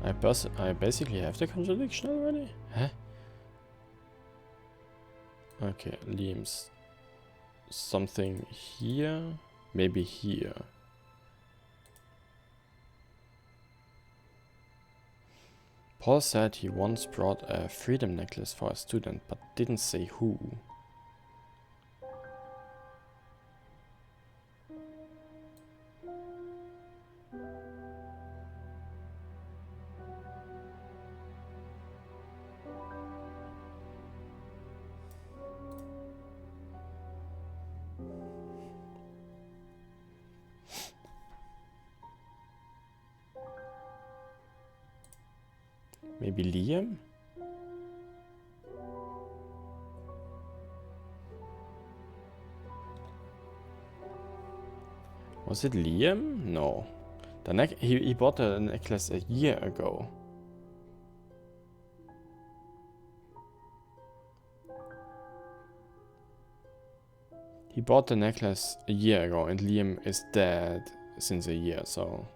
A: I basically have the contradiction already? Huh? Okay, Liam's something here, maybe here. Paul said he once brought a freedom necklace for a student, but didn't say who. Maybe Liam? Was it Liam? No. He bought a necklace a year ago. He bought the necklace a year ago and Liam is dead since a year, so...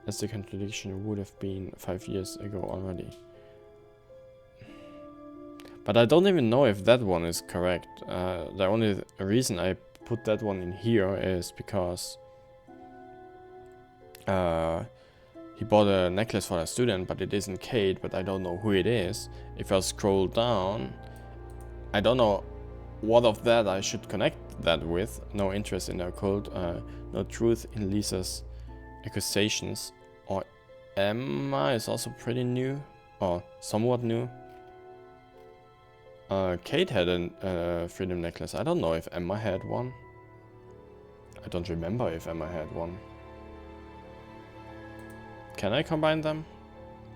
A: As the contradiction would have been 5 years ago already. But I don't even know if that one is correct. The only reason I put that one in here is because he bought a necklace for a student, but it isn't Kate, but I don't know who it is. If I scroll down, I don't know what of that I should connect that with. No interest in the occult, no truth in Lisa's accusations. Or Emma is also pretty new, or somewhat new. Kate had a freedom necklace. I don't know if Emma had one. I don't remember if Emma had one. Can I combine them?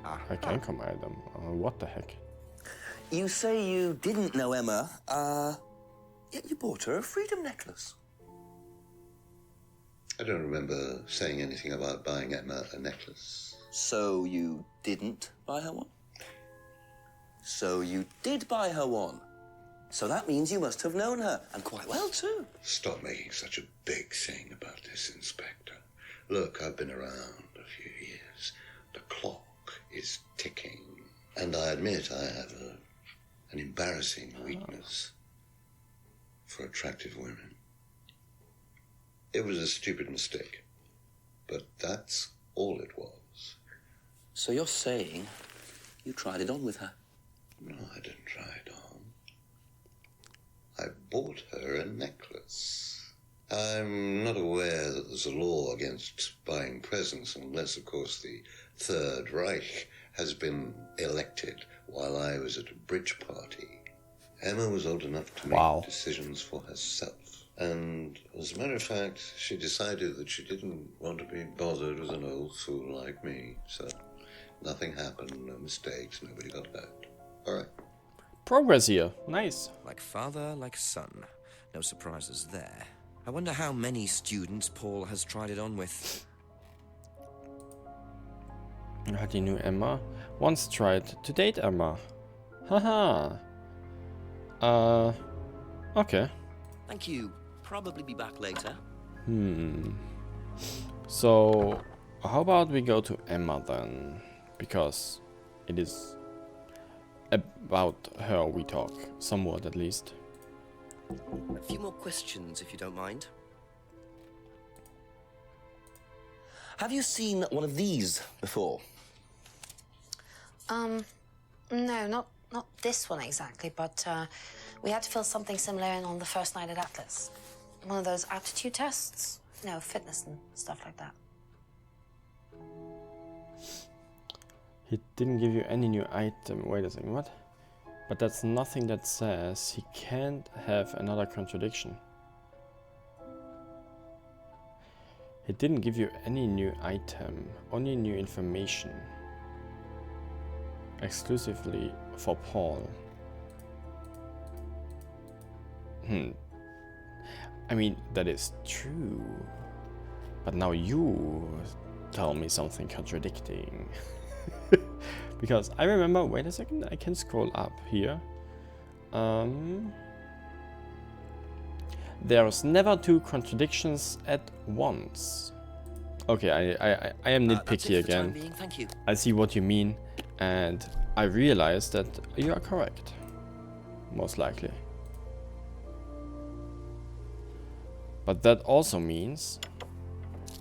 A: I can combine them. What the heck?
B: You say you didn't know Emma, yet you bought her a freedom necklace.
F: I don't remember saying anything about buying Emma a necklace.
B: So you didn't buy her one? So you did buy her one. So that means you must have known her, and quite well too.
F: Stop making such a big thing about this, Inspector. Look, I've been around a few years. The clock is ticking. And I admit I have an embarrassing weakness for attractive women. It was a stupid mistake, but that's all it was.
B: So you're saying you tried it on with her?
F: No, I didn't try it on. I bought her a necklace. I'm not aware that there's a law against buying presents unless, of course, the Third Reich has been elected while I was at a bridge party. Emma was old enough to make decisions for herself. And as a matter of fact, she decided that she didn't want to be bothered with an old fool like me. So nothing happened, no mistakes, nobody got hurt. All right.
A: Progress here. Nice.
D: Like father, like son. No surprises there. I wonder how many students Paul has tried it on with.
A: He knew Emma. Once tried to date Emma. Haha. Okay.
B: Thank you. Probably be back later.
A: So, how about we go to Emma then? Because it is about her we talk, somewhat at least.
B: A few more questions, if you don't mind. Have you seen one of these before?
I: No, not this one exactly, but we had to fill something similar in on the first night at Atlas. One of those aptitude tests. You know, fitness and stuff like that.
A: He didn't give you any new item. Wait a second, what? But that's nothing that says he can't have another contradiction. He didn't give you any new item, only new information. Exclusively for Paul. I mean, that is true. But now you tell me something contradicting. Because I remember, wait a second, I can scroll up here. There's never two contradictions at once. Okay, I am nitpicky again.
B: Thank you.
A: I see what you mean, and I realize that you are correct. Most likely. But that also means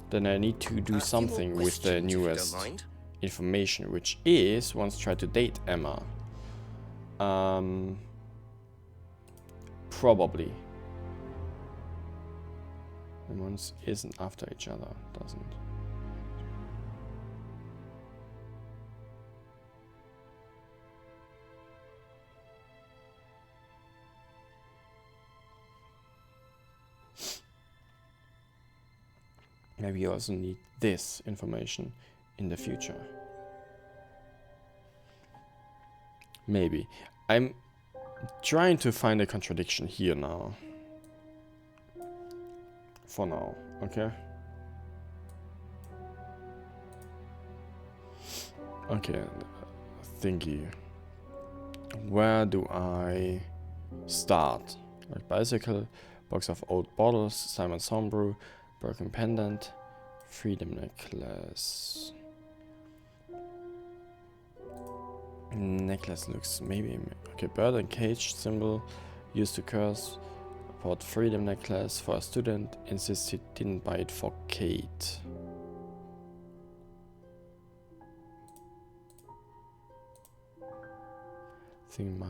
A: that I need to do something with the newest information, which is once tried to date Emma. Probably. And once isn't after each other, doesn't. Maybe you also need this information in the future. Maybe. I'm trying to find a contradiction here now. For now, okay? Okay, thingy. Where do I start? Like bicycle, box of old bottles, Simon's homebrew, broken pendant, freedom necklace. Necklace looks maybe okay. Bird and cage symbol used to curse. Bought freedom necklace for a student. Insists he didn't buy it for Kate. Think my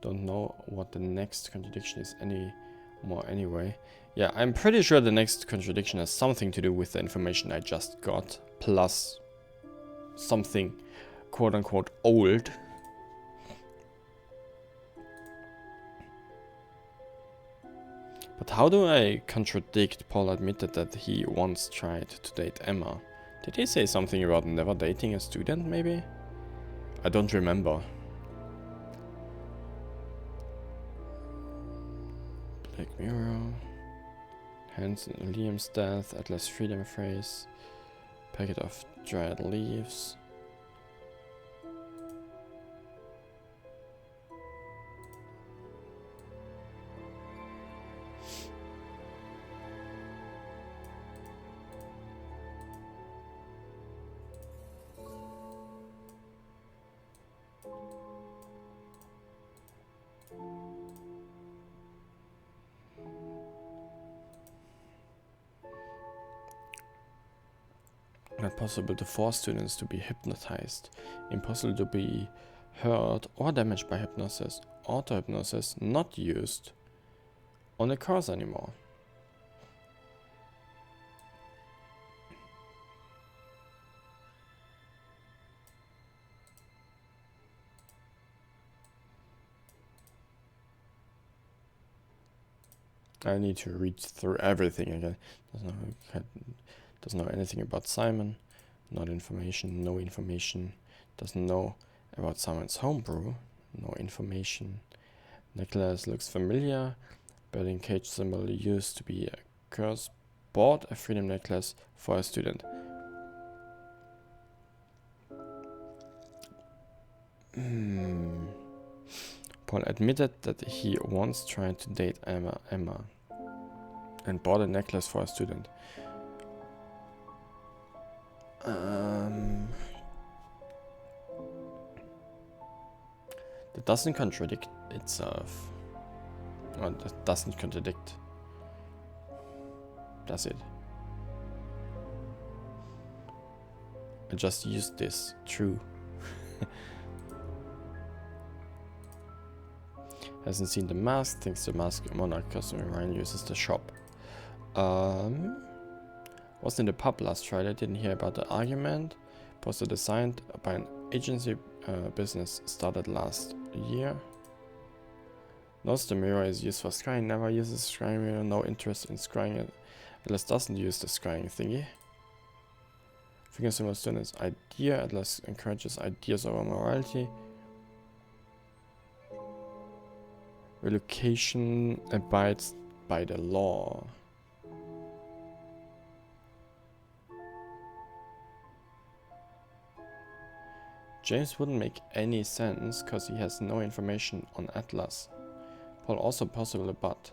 A: don't know what the next contradiction is anymore. Anyway, yeah, I'm pretty sure the next contradiction has something to do with the information I just got, plus something quote-unquote old. But how do I contradict Paul admitted that he once tried to date Emma? Did he say something about never dating a student, maybe? I don't remember. Black Mirror. Hands in Liam's death. Atlas freedom phrase. Packet of dried leaves. Not possible to force students to be hypnotized. Impossible to be hurt or damaged by hypnosis. Auto-hypnosis not used on the course anymore. I need to read through everything again. Doesn't know anything about Simon. Not information. No information. Doesn't know about Simon's homebrew. No information. Necklace looks familiar. Birding cage symbol used to be a curse. Bought a freedom necklace for a student. Paul admitted that he once tried to date Emma and bought a necklace for a student. That doesn't contradict itself. Or that doesn't contradict. Does it? I just used this. True. Hasn't seen the mask. Thinks the mask monarch customer Ryan uses the shop. Was in the pub last Friday, didn't hear about the argument. Poster designed by an agency business started last year. Knows the mirror is used for scrying, never uses scrying mirror, no interest in scrying it. Atlas doesn't use the scrying thingy. Thinking similar students idea, Atlas encourages ideas over morality. Relocation abides by the law. James wouldn't make any sense because he has no information on Atlas. Paul also possible, but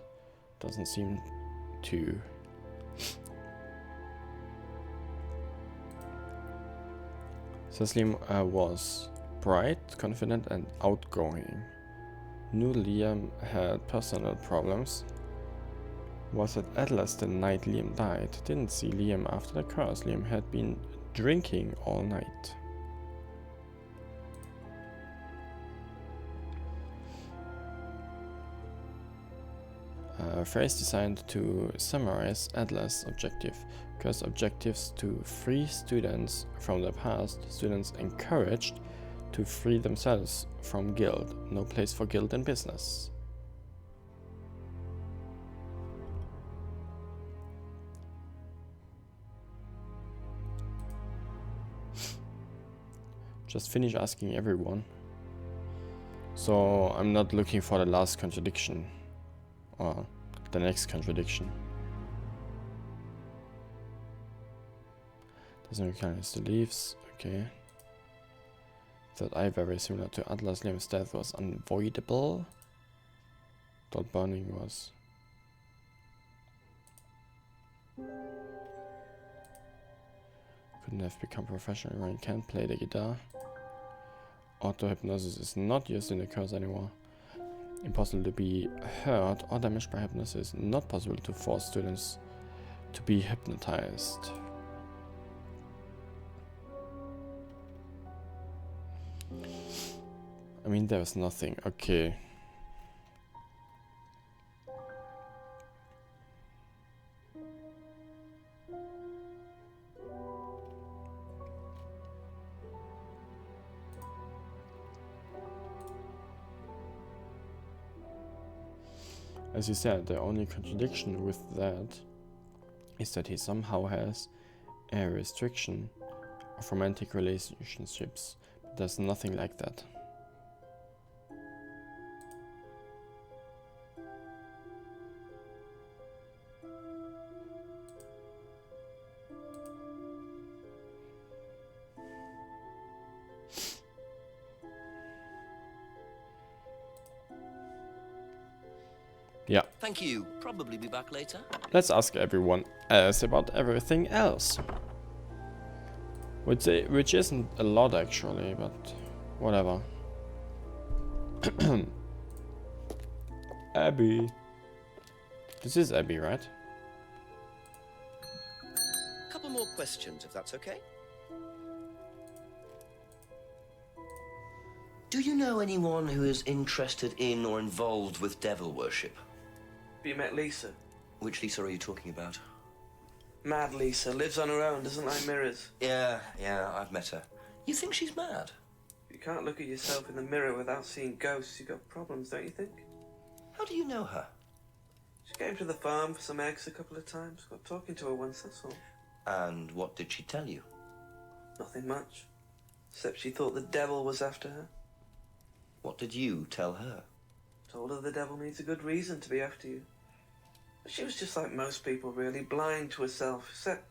A: doesn't seem to. Cecily was bright, confident and outgoing. Knew Liam had personal problems. Was at Atlas the night Liam died. Didn't see Liam after the curse. Liam had been drinking all night. Phrase designed to summarize Atlas' objective. Curse objectives to free students from the past. Students encouraged to free themselves from guilt. No place for guilt in business. Just finish asking everyone. So I'm not looking for the last contradiction. Or the next contradiction. Doesn't recognize the leaves. Okay. Thought I very similar to Atlas. Liam's death was unavoidable. Thought burning was. Couldn't have become professional. Ryan can't play the guitar. Auto hypnosis is not used in the curse anymore. Impossible to be hurt or damaged by hypnosis. Not possible to force students to be hypnotized. I mean, there was nothing. Okay. As you said, the only contradiction with that is that he somehow has a restriction of romantic relationships. But there's nothing like that. Yeah.
D: Thank you. Probably be back later.
A: Let's ask everyone else about everything else. Which isn't a lot actually, but whatever. Abby. This is Abby, right?
D: Couple more questions, if that's okay. Do you know anyone who is interested in or involved with devil worship?
J: Have you met Lisa?
D: Which Lisa are you talking about?
J: Mad Lisa. Lives on her own, doesn't like mirrors.
D: Yeah, I've met her. You think she's mad?
J: If you can't look at yourself in the mirror without seeing ghosts, you've got problems, don't you think?
D: How do you know her?
J: She came to the farm for some eggs a couple of times. Got talking to her once, that's all.
D: And what did she tell you?
J: Nothing much. Except she thought the devil was after her.
D: What did you tell her?
J: Told her the devil needs a good reason to be after you. But she was just like most people, really, blind to herself, except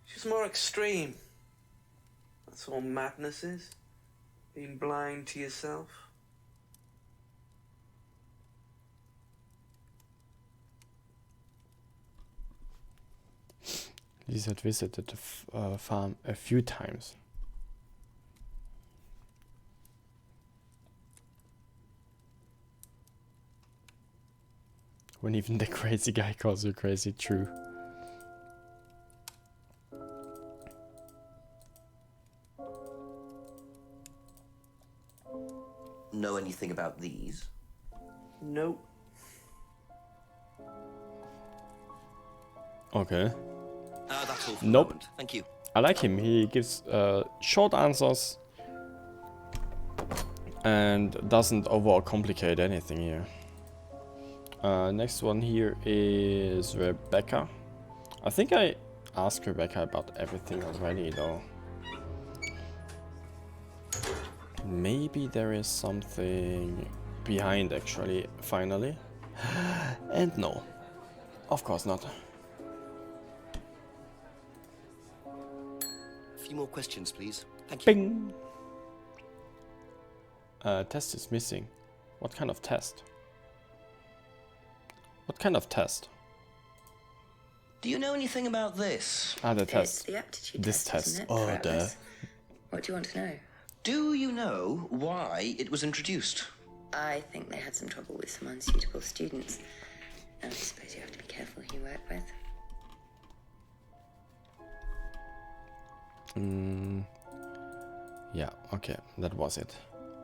J: she's more extreme. That's all madness is. Being blind to yourself.
A: Lisa had visited the farm a few times. When even the crazy guy calls you crazy, true.
D: Know anything about these?
J: Nope.
A: Okay.
B: That's all for
A: Nope.
B: the moment. Thank you.
A: I like him. He gives short answers and doesn't overcomplicate anything here. Next one here is Rebecca. I think I asked Rebecca about everything already though. Maybe there is something behind actually, finally. And no, of course not.
B: A few more questions, please. Thank you.
A: Bing! Test is missing. What kind of test? What kind of test?
D: Do you know anything about this?
A: Ah, the
G: It's
A: test.
G: the aptitude
A: This
G: test,
A: test.
G: isn't it,
A: Oh,
G: for
A: duh.
G: Atlas? What do you want to know?
D: Do you know why it was introduced?
G: I think they had some trouble with some unsuitable students. And I suppose you have to be careful who you work with.
A: Yeah, okay, that was it.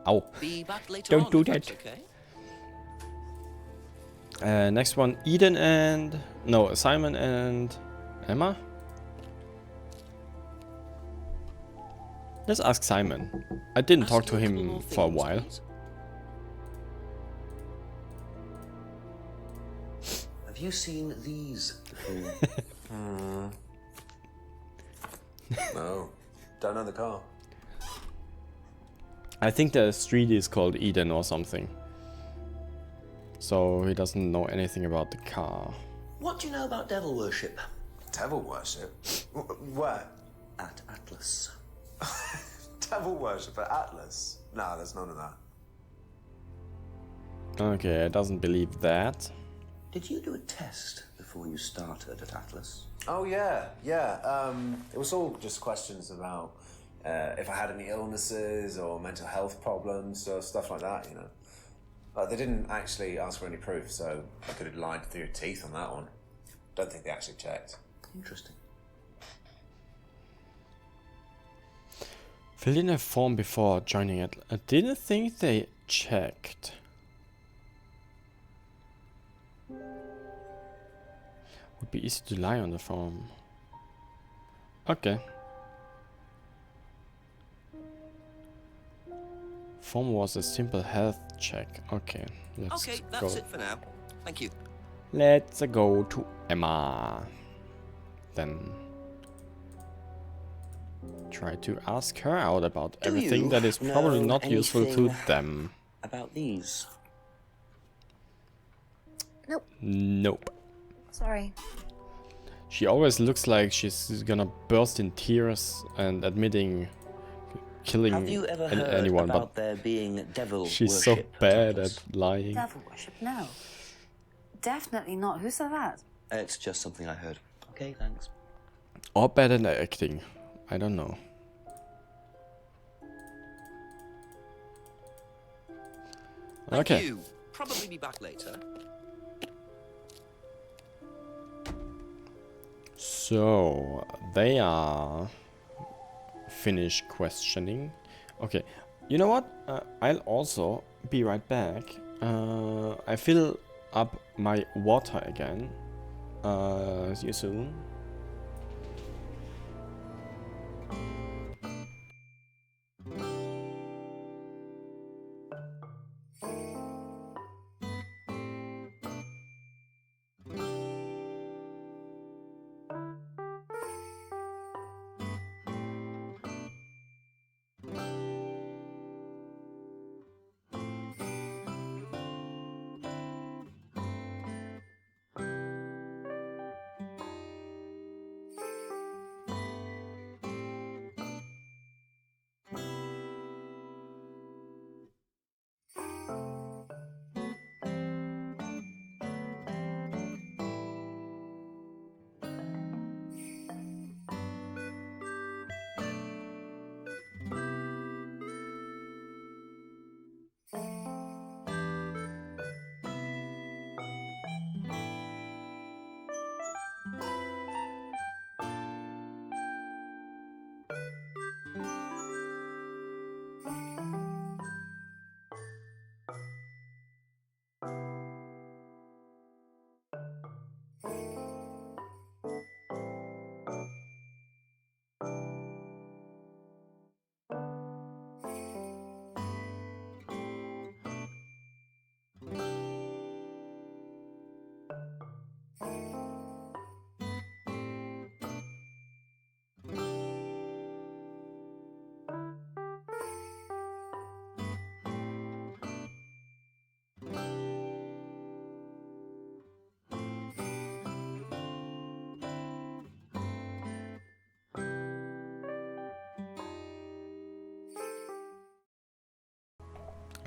A: Ow.
B: Be back later
A: Don't
B: on,
A: do
B: if that's
A: that.
B: okay.
A: Next one, Eden and... No, Simon and Emma? Let's ask Simon. I didn't talk to
B: Ask you a couple
A: him
B: more
A: for a
B: things,
A: while.
B: please.
F: Have you seen these before?
K: No, don't know the car.
A: I think the street is called Eden or something. So he doesn't know anything about the car.
D: What do you know about devil worship?
K: Devil worship? Where?
D: At Atlas.
K: Devil worship at Atlas? No, there's none of that.
A: Okay, I doesn't believe that.
D: Did you do a test before you started at Atlas?
K: Oh yeah. It was all just questions about if I had any illnesses or mental health problems or stuff like that, you know. But they didn't actually ask for any proof, so I could have lied through your teeth on that one. Don't think they actually checked.
D: Interesting.
A: Filled in a form before joining it. I didn't think they checked. Would be easy to lie on the form. Okay. Form was a simple health check. Okay, let's
B: Okay,
A: go.
B: that's it for now. Thank you.
A: Let's go to Emma. Then try to ask her out about
D: Do
A: everything
D: you
A: that is probably
D: know
A: not useful to
D: anything
A: them.
D: About these?
I: Nope.
A: Nope.
I: Sorry.
A: She always looks like she's gonna burst in tears and admitting killing
D: Have you ever heard
A: anyone,
D: about
A: but
D: there being devil
A: she's so
D: worship
A: bad
D: Atlas?
A: at lying.
I: Devil worship? No. Definitely not. Who said that?
D: It's just something I heard. Okay, thanks.
A: Or bad at acting. I don't know.
B: Thank
A: Okay.
B: you. Probably be back later.
A: So they are finished questioning. Okay, you know what? I'll also be right back. I fill up my water again. See you soon.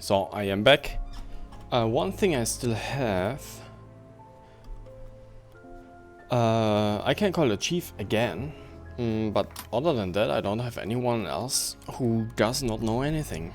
A: So I am back. One thing I still have. I can call the chief again, but other than that, I don't have anyone else who does not know anything.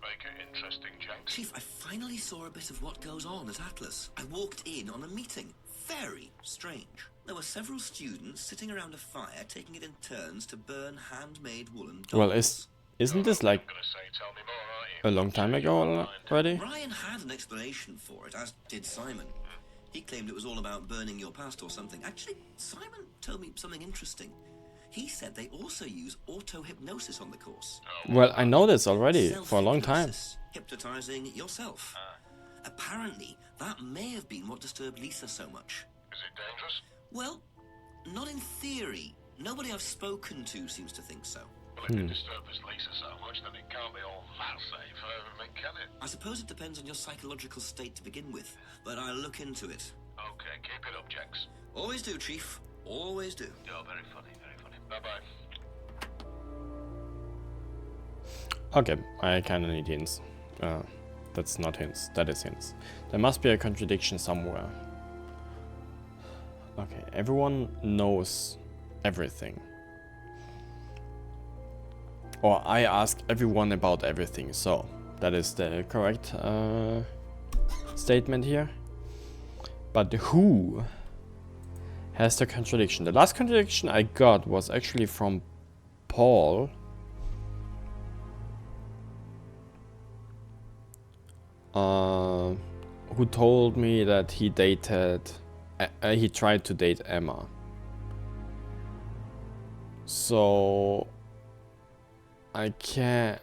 H: Make it interesting, Jenks.
B: Chief, I finally saw a bit of what goes on at Atlas. I walked in on a meeting. Very strange. There were several students sitting around a fire, taking it in turns to burn handmade woolen dolls.
A: Well, isn't this like
H: I'm gonna say, tell me more, aren't you?
A: a long time ago already?
B: Ryan had an explanation for it, as did Simon. He claimed it was all about burning your past or something. Actually, Simon told me something interesting. He said they also use auto-hypnosis on the course.
A: Well, I know this already for a long time.
B: Self-hypnosis, hypnotizing yourself. Apparently, that may have been what disturbed Lisa so much.
H: Is it dangerous?
B: Well, not in theory. Nobody I've spoken to seems to think so.
H: Well, if it disturbs Lisa so much, then it can't be all that safe, can it?
B: I suppose it depends on your psychological state to begin with, but I'll look into it.
H: Okay, keep it up, Jenks.
B: Always do, Chief. Always do.
H: You're very funny, very funny. Bye-bye.
A: Okay, I kinda need hints. That's not hints, that is hints. There must be a contradiction somewhere. Okay, everyone knows everything. Or I ask everyone about everything, so that is the correct statement here. But who has the contradiction? The last contradiction I got was actually from Paul. Who told me that he tried to date Emma. So I can't.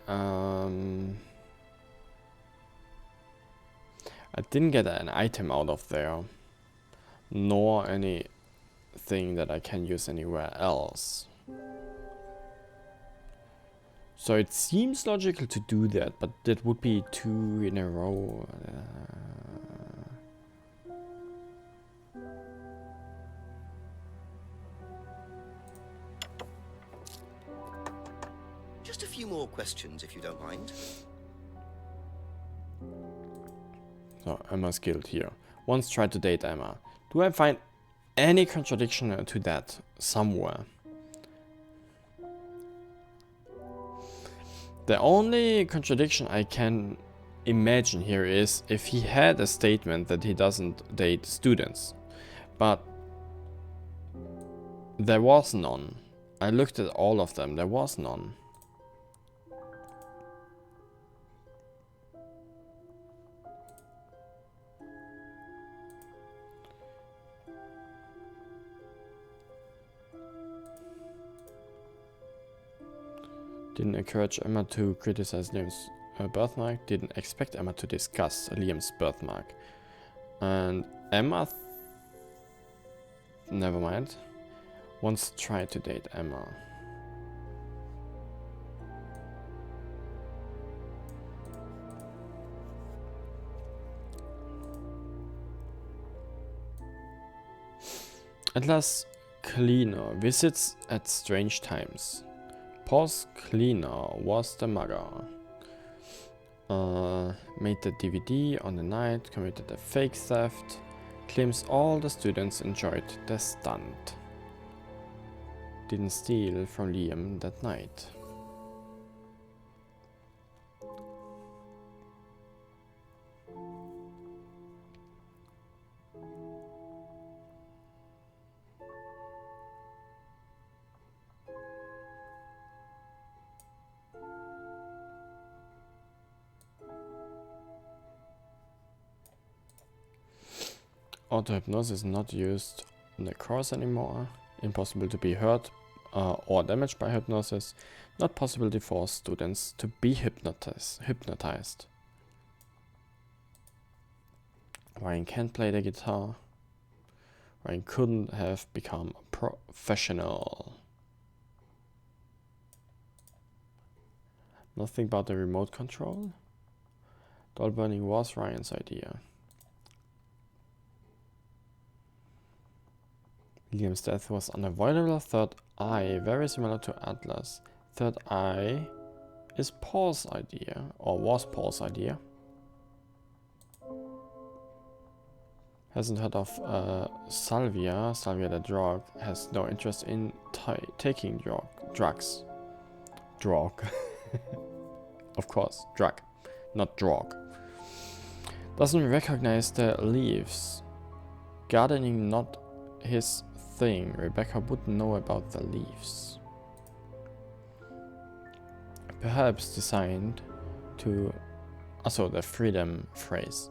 A: I didn't get an item out of there, nor anything that I can use anywhere else. So it seems logical to do that, but that would be 2 in a row.
B: Just a few more questions, if you don't mind.
A: So Emma's guilt here. Once tried to date Emma. Do I find any contradiction to that somewhere? The only contradiction I can imagine here is if he had a statement that he doesn't date students. But there was none. I looked at all of them, there was none. Didn't encourage Emma to criticize Liam's birthmark. Didn't expect Emma to discuss Liam's birthmark. And Emma... never mind. Once tried to date Emma. Atlas cleaner visits at strange times. Paul's cleaner was the mugger. Made the DVD on the night, committed a fake theft, claims all the students enjoyed the stunt. Didn't steal from Liam that night. Auto-hypnosis is not used on the course anymore. Impossible to be heard or damaged by hypnosis. Not possible to force students to be hypnotized. Ryan can't play the guitar. Ryan couldn't have become a professional. Nothing about the remote control. Doll burning was Ryan's idea. Liam's death was unavoidable. Third eye, very similar to Atlas. Third eye is Paul's idea, or was Paul's idea. Hasn't heard of Salvia. Salvia the drug has no interest in taking drugs. Drug. Of course, drug, not drug. Doesn't recognize the leaves. Gardening not his thing. Rebecca would know about the leaves. Perhaps designed to... Also the freedom phrase.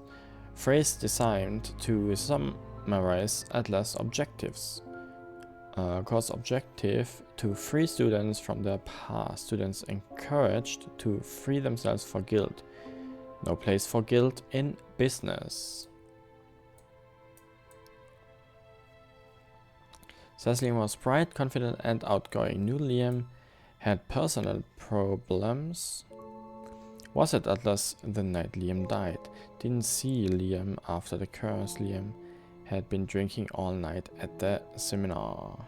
A: Phrase designed to summarize Atlas objectives. Course objective to free students from their past. Students encouraged to free themselves for guilt. No place for guilt in business. Cecily was bright, confident and outgoing. Knew Liam had personal problems. Was at Atlas the night Liam died. Didn't see Liam after the curse. Liam had been drinking all night at the seminar.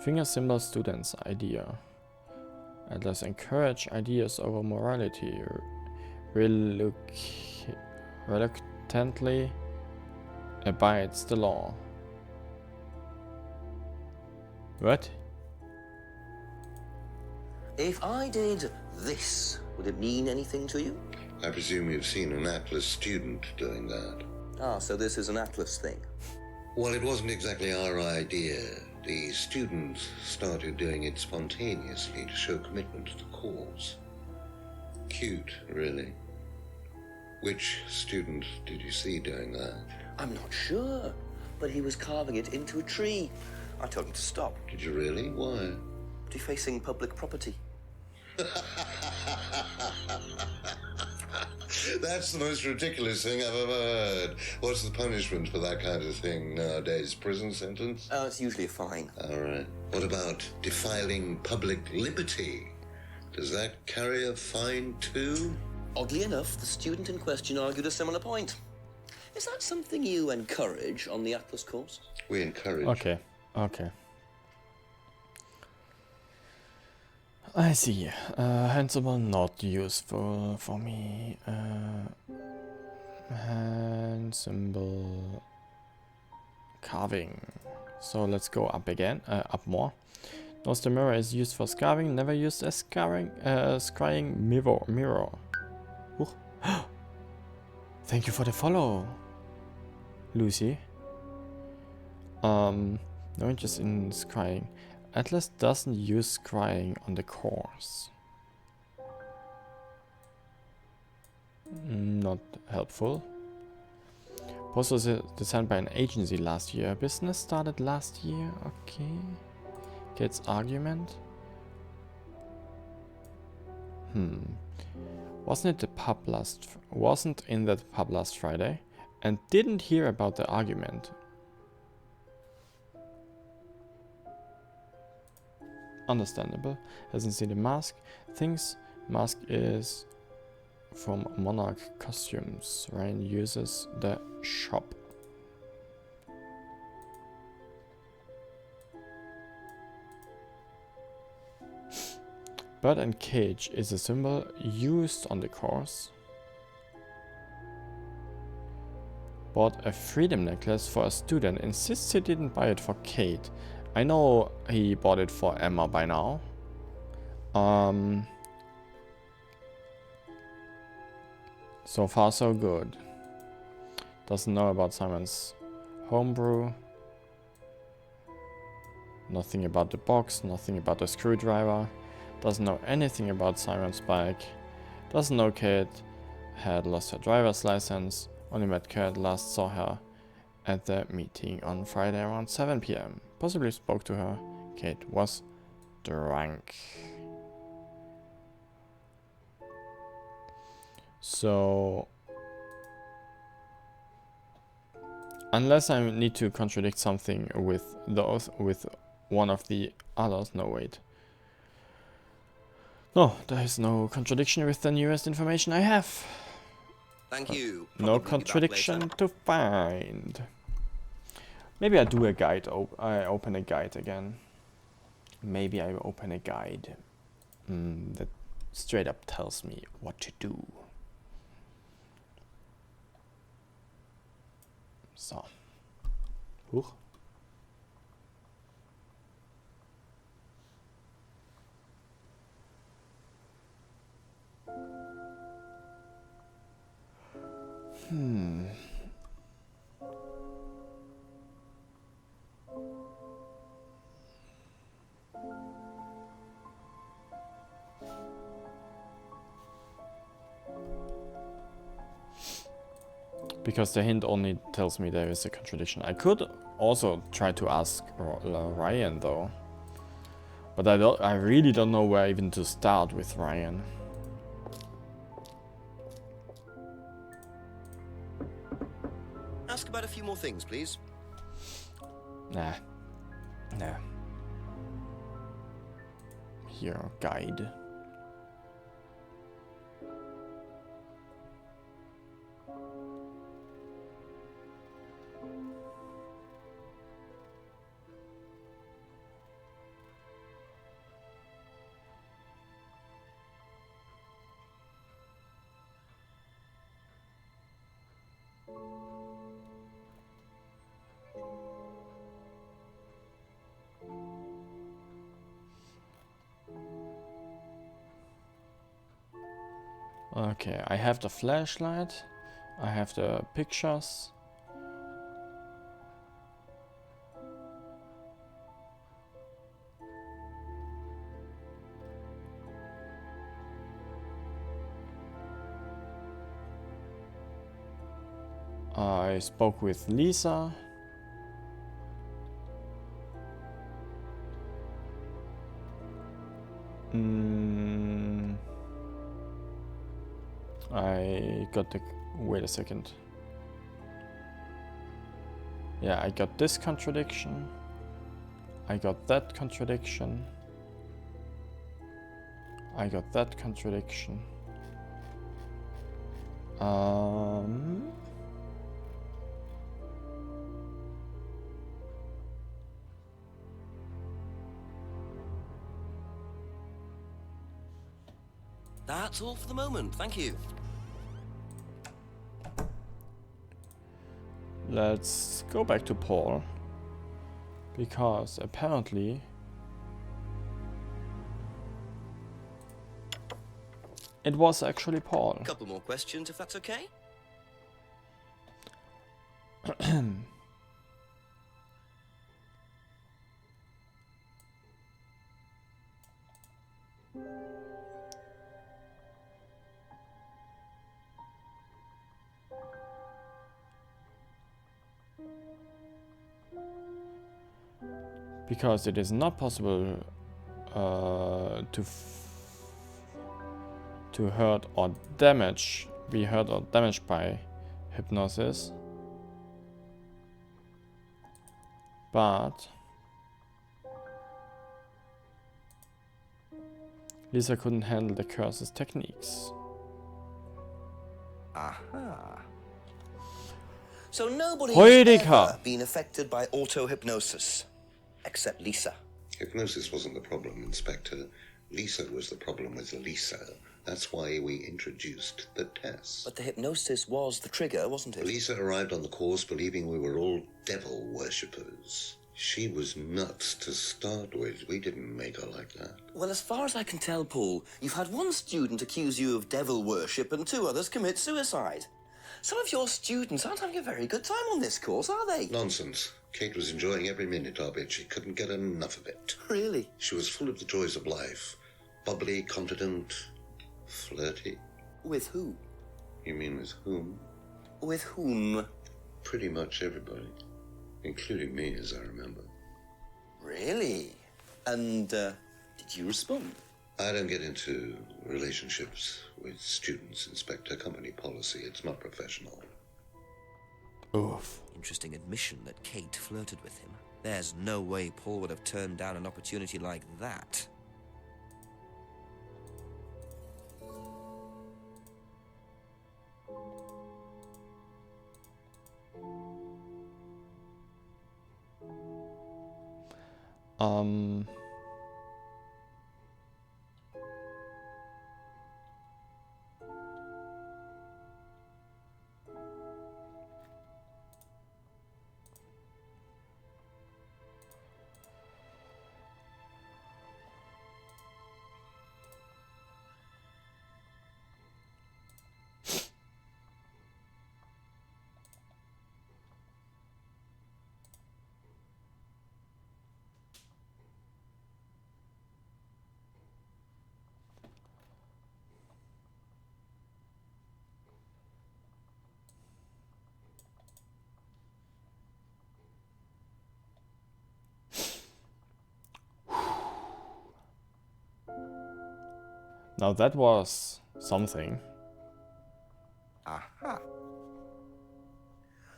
A: Finger symbol students idea. Atlas encourage ideas over morality. Reluctantly abides the law. What?
D: If I did this, would it mean anything to you?
F: I presume you've seen an Atlas student doing that.
D: Ah, so this is an Atlas thing.
F: Well, it wasn't exactly our idea. The students started doing it spontaneously to show commitment to the cause. Cute, really. Which student did you see doing that?
D: I'm not sure, but he was carving it into a tree. I told him to stop.
F: Did you really? Why?
D: Defacing public property.
F: That's the most ridiculous thing I've ever heard. What's the punishment for that kind of thing nowadays? Prison sentence?
D: It's usually a fine.
F: All right. What about defiling public liberty? Does that carry a fine too?
D: Oddly enough, the student in question argued a similar point. Is that something you encourage on the Atlas course?
F: We encourage.
A: Okay. I see. Hand symbol not useful for me. Hand symbol carving. So let's go up again. Up more. Nose the mirror is used for scarving. Never used as scrying mirror. Thank you for the follow, Lucy. No interest in scrying. Atlas doesn't use scrying on the course. Not helpful. Post was designed by an agency last year. Business started last year. Okay. Kids argument. Wasn't in the pub last Friday, and didn't hear about the argument. Understandable. Hasn't seen the mask. Thinks mask is from Monarch Costumes. Ryan uses the shop. Bird and cage is a symbol used on the course. Bought a freedom necklace for a student. Insists he didn't buy it for Kate. I know he bought it for Emma by now. So far so good. Doesn't know about Simon's homebrew. Nothing about the box, nothing about the screwdriver. Doesn't know anything about Simon's bike. Doesn't know Kate had lost her driver's license. Only met Kate, last saw her at the meeting on Friday around 7 p.m. Possibly spoke to her. Kate was drunk. So, unless I need to contradict something with one of the others. No, wait. No, there is no contradiction with the newest information I have.
D: Thank you.
A: No
D: Probably be back
A: contradiction
D: later.
A: to find. Maybe I do a guide. I open a guide again. Maybe I open a guide that straight up tells me what to do. So. Huch. Because the hint only tells me there is a contradiction. I could also try to ask Ryan though, but I really don't know where even to start with Ryan.
B: Ask about a few more things, please.
A: Nah. Here, guide. Okay, I have the flashlight, I have the pictures. I spoke with Lisa. I got the... wait a second. Yeah, I got this contradiction. I got that contradiction. I got that contradiction.
B: That's all for the moment, thank you.
A: Let's go back to Paul. Because apparently... it was actually Paul.
B: A couple more questions, if that's okay?
A: Because it is not possible to hurt or damage, be hurt or damaged by hypnosis. But Lisa couldn't handle the curse's techniques.
B: Aha. So nobody
A: Heureka.
B: has ever been affected by auto-hypnosis, except Lisa.
F: Hypnosis wasn't the problem, Inspector. Lisa was the problem with Lisa. That's why we introduced the test.
B: But the hypnosis was the trigger, wasn't it?
F: Lisa arrived on the course believing we were all devil worshippers. She was nuts to start with. We didn't make her like that.
B: Well, as far as I can tell, Paul, you've had one student accuse you of devil worship and 2 others commit suicide. Some of your students aren't having a very good time on this course, are they?
F: Nonsense. Kate was enjoying every minute of it. She couldn't get enough of it.
B: Really?
F: She was full of the joys of life. Bubbly, confident, flirty.
B: With who?
F: You mean with whom?
D: With whom?
F: Pretty much everybody, including me, as I remember.
D: Really? And, did you respond?
F: I don't get into relationships with students, Inspector. Company policy. It's not professional.
A: Oof.
D: Interesting admission that Kate flirted with him. There's no way Paul would have turned down an opportunity like that.
A: Um. Now that was something.
D: Aha.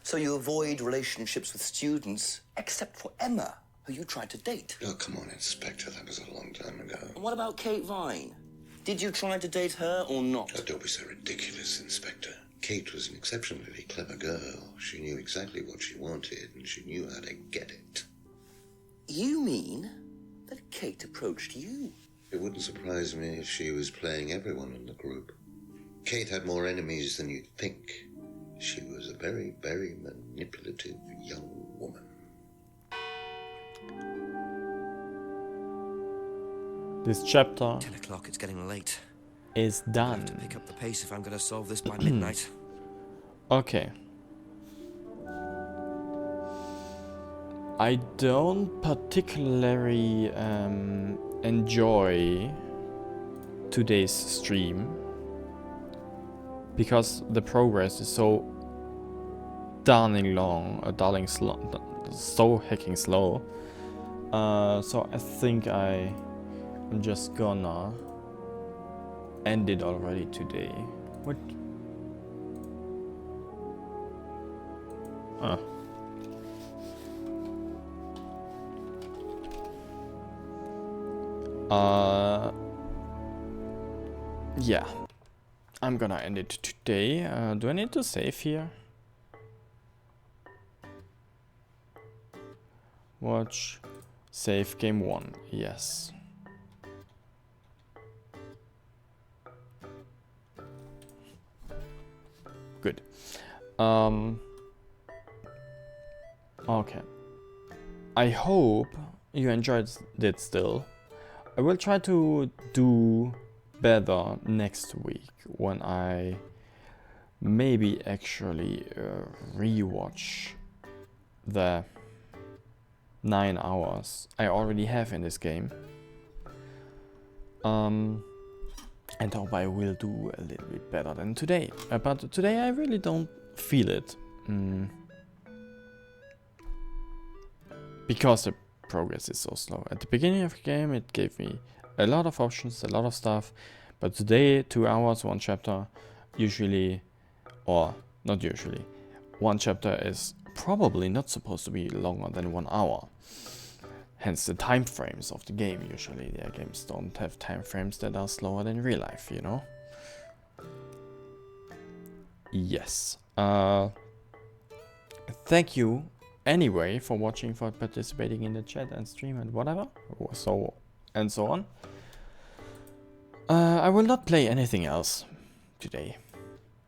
D: So you avoid relationships with students, except for Emma, who you tried to date.
F: Oh, come on, Inspector. That was a long time ago.
D: And what about Kate Vine? Did you try to date her or not?
F: Oh, don't be so ridiculous, Inspector. Kate was an exceptionally clever girl. She knew exactly what she wanted, and she knew how to get it.
D: You mean that Kate approached you?
F: It wouldn't surprise me if she was playing everyone in the group. Kate had more enemies than you'd think. She was a very, very manipulative young woman.
A: This chapter
D: 10 o'clock, it's getting late.
A: is
D: I
A: done.
D: have to pick up the pace if I'm going to solve this by midnight.
A: Okay. I don't particularly enjoy today's stream because the progress is so darling long, so hecking slow. So I think I'm just gonna end it already today. What? Yeah, I'm gonna end it today. Do I need to save here? Watch, save game 1, yes. Good. Okay. I hope you enjoyed it still. I will try to do better next week when I maybe actually rewatch the 9 hours I already have in this game. And hope I will do a little bit better than today. But today I really don't feel it. Because the progress is so slow. At the beginning of the game it gave me a lot of options, a lot of stuff. But today, 2 hours, 1 chapter, usually, or not usually, 1 chapter is probably not supposed to be longer than 1 hour. Hence the time frames of the game. Usually their games don't have time frames that are slower than real life, you know? Yes. Thank you anyway for watching, for participating in the chat and stream and whatever. So on. I will not play anything else today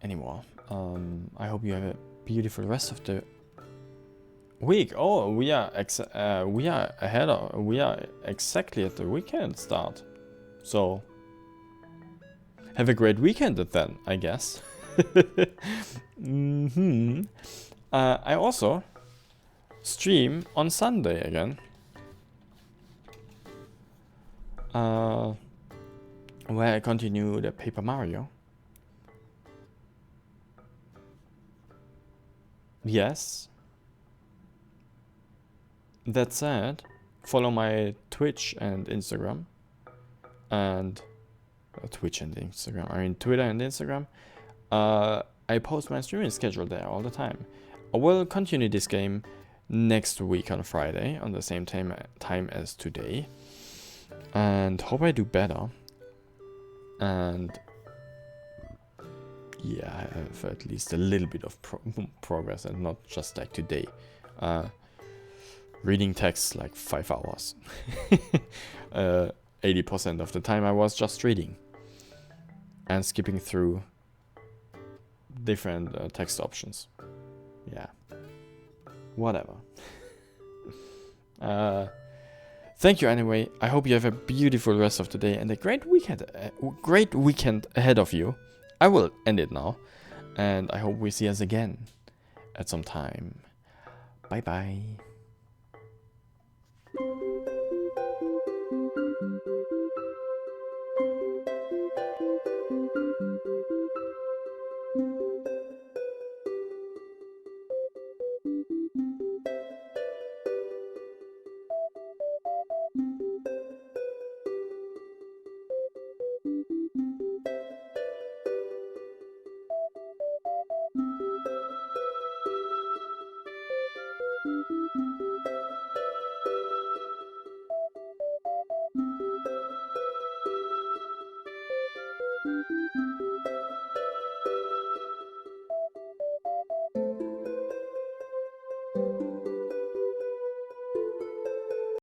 A: anymore. I hope you have a beautiful rest of the week. Oh, we are exactly at the weekend start. So have a great weekend then, I guess. I also stream on Sunday again. Where I continue the Paper Mario. yes. That said, follow my Twitch and Instagram. And Twitch and Instagram. I mean, Twitter and Instagram. I post my streaming schedule there all the time. I will continue this game next week on Friday on the same time as today. And hope I do better. And yeah, I have at least a little bit of progress and not just like today. Reading text like 5 hours. 80% of the time I was just reading and skipping through different text options. Yeah, whatever. Thank you anyway. I hope you have a beautiful rest of the day and a great weekend ahead of you. I will end it now, and I hope we see us again at some time. Bye bye.